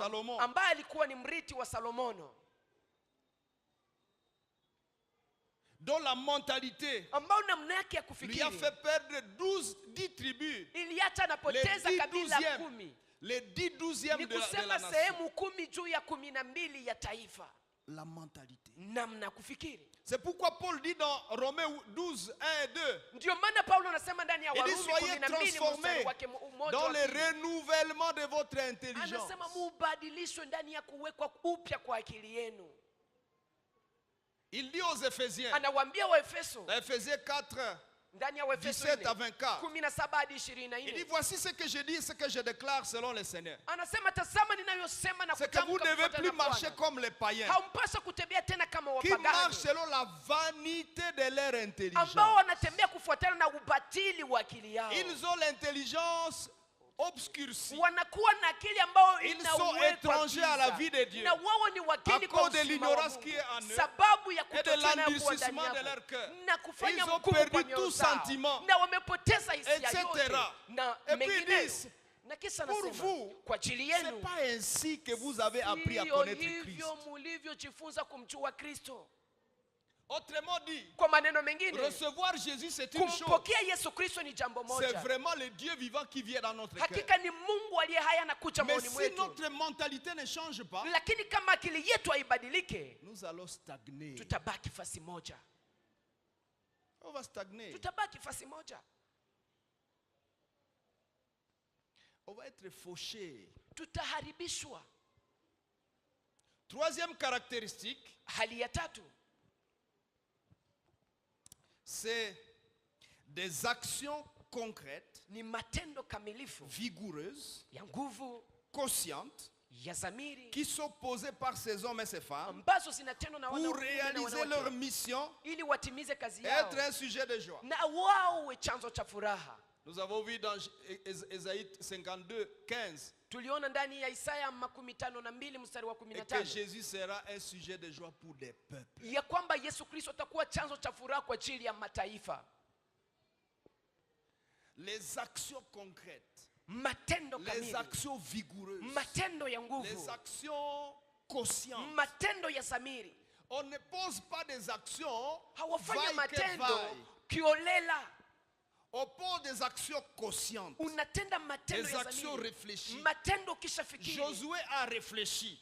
Dont la mentalité lui a fait perdre 10 tribus. Les 10 douzièmes de la nation. La mentalité. C'est pourquoi Paul dit dans Romains 12, 1 et 2, il dit soyez transformés dans le renouvellement de votre intelligence. Il dit aux Éphésiens, Éphésiens 4, 17 à 24, il dit voici ce que je dis et ce que je déclare selon le Seigneur. C'est que vous ne devez plus marcher comme les païens qui marchent selon la vanité de leur intelligence. Ils ont l'intelligence obscurcie. Ils sont étrangers à la vie de Dieu à cause de l'ignorance qui est en eux et de l'endurcissement de leur cœur. Ils ont perdu tout sentiment, etc. Et puis ils disent, pour vous, ce n'est pas ainsi que vous avez appris à connaître Christ. Autrement dit, recevoir Jésus c'est une chose. C'est vraiment le Dieu vivant qui vient dans notre cœur. Mais si notre mentalité ne change pas, nous allons stagner. On va stagner. On va être fauché. Troisième caractéristique, c'est des actions concrètes, vigoureuses, conscientes, qui sont posées par ces hommes et ces femmes pour réaliser leur mission et être un sujet de joie. Nous avons vu dans Ésaïe 52, 15 et que Jésus sera un sujet de joie pour des peuples. Les actions concrètes, les actions vigoureuses, les actions conscientes. On ne pose pas des actions vaille. On pose des actions conscientes, des actions réfléchies. Josué a réfléchi.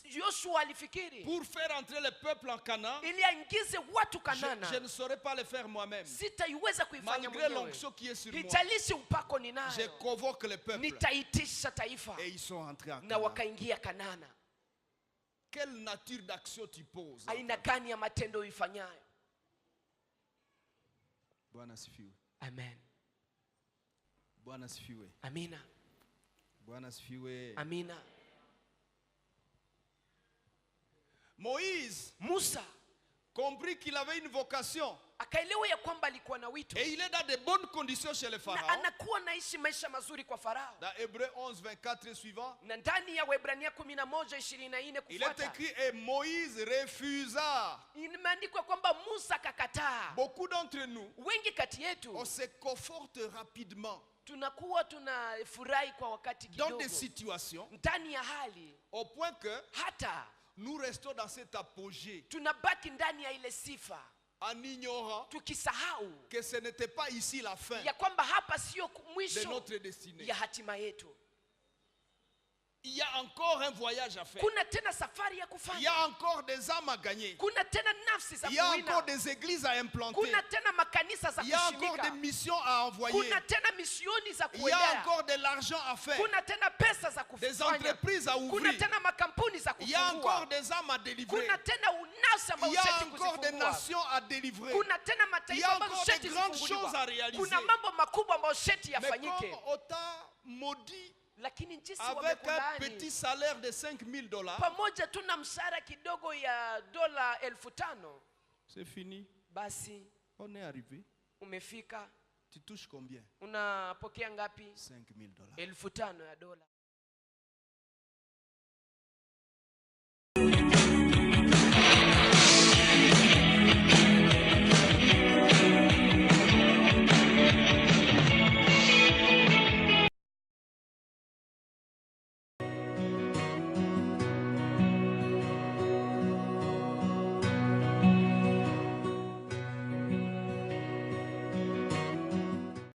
Yoshua alifikiri pour faire entrer le peuple en Canaan, ili aingize watu Kanana, je ne saurais pas le faire moi-même. Sitaiweza kuifanya Malgré mwenyewe. l'onction qui est sur moi, Hitalishi upako ninayo. je convoque le peuple. Nitaitisha taifa. Et ils sont entrés en Na Canaan. wakaingia Kanana. Quelle nature d'action tu poses? Aina gani ya matendo uifanyayo? Bwana asifiwe. Amen. Bwana asifiwe. Amina. Bwana asifiwe. Amina. Moïse, Musa, compris qu'il avait une vocation. Akaelewa ya kwamba alikuwa na wito. Et il est dans de bonnes conditions chez le pharaon. Na anakuwa naishi maisha mazuri kwa Farao. Dans Hébreux 11, 24 et suivant. Na ndani ya Waebrania 11:24 Il est écrit et Moïse refusa. Imeandikwa kwamba Musa akakataa. Beaucoup d'entre nous, wengi kati yetu, on se conforte rapidement tunakuwa tunafurahi kwa wakati kidogo. Dans des situations, ndani ya hali, au point que hata nous restons dans cet apogée. Tunabaki ndani ya ile sifa. En ignorant tukisahau que ce n'était pas ici la fin ya kwamba hapa sio mwisho de notre destinée. Ya hatima yetu. Il y a encore un voyage à faire. Kuna tena safari ya kufanya. Il y a encore des âmes à gagner. Kuna tena nafsi za kuwina. Il y a encore des églises à implanter. Kuna tena makanisa za kushimika. Il y a encore des missions à envoyer. Kuna tena misioni za kuendea. Il y a encore de l'argent à faire. Kuna tena pesa za kufanya. Des entreprises à ouvrir. Kuna tena makampuni za kufungua. Il y a encore des âmes à délivrer. Kuna tena unasa ambao il y a encore des nations à délivrer. Kuna tena mataifa ambayo il y a encore des grandes choses à réaliser. Kuna mambo makubwa ambayo sheti yafanyike. Mais comme autant maudit avec un petit salaire de $5,000, pamoja tuna mshahara kidogo ya dola 5,000, c'est fini. Basi on est arrivé. Umefika. Tu touches combien? Unapokea ngapi? $5,000. 5,000 ya dola.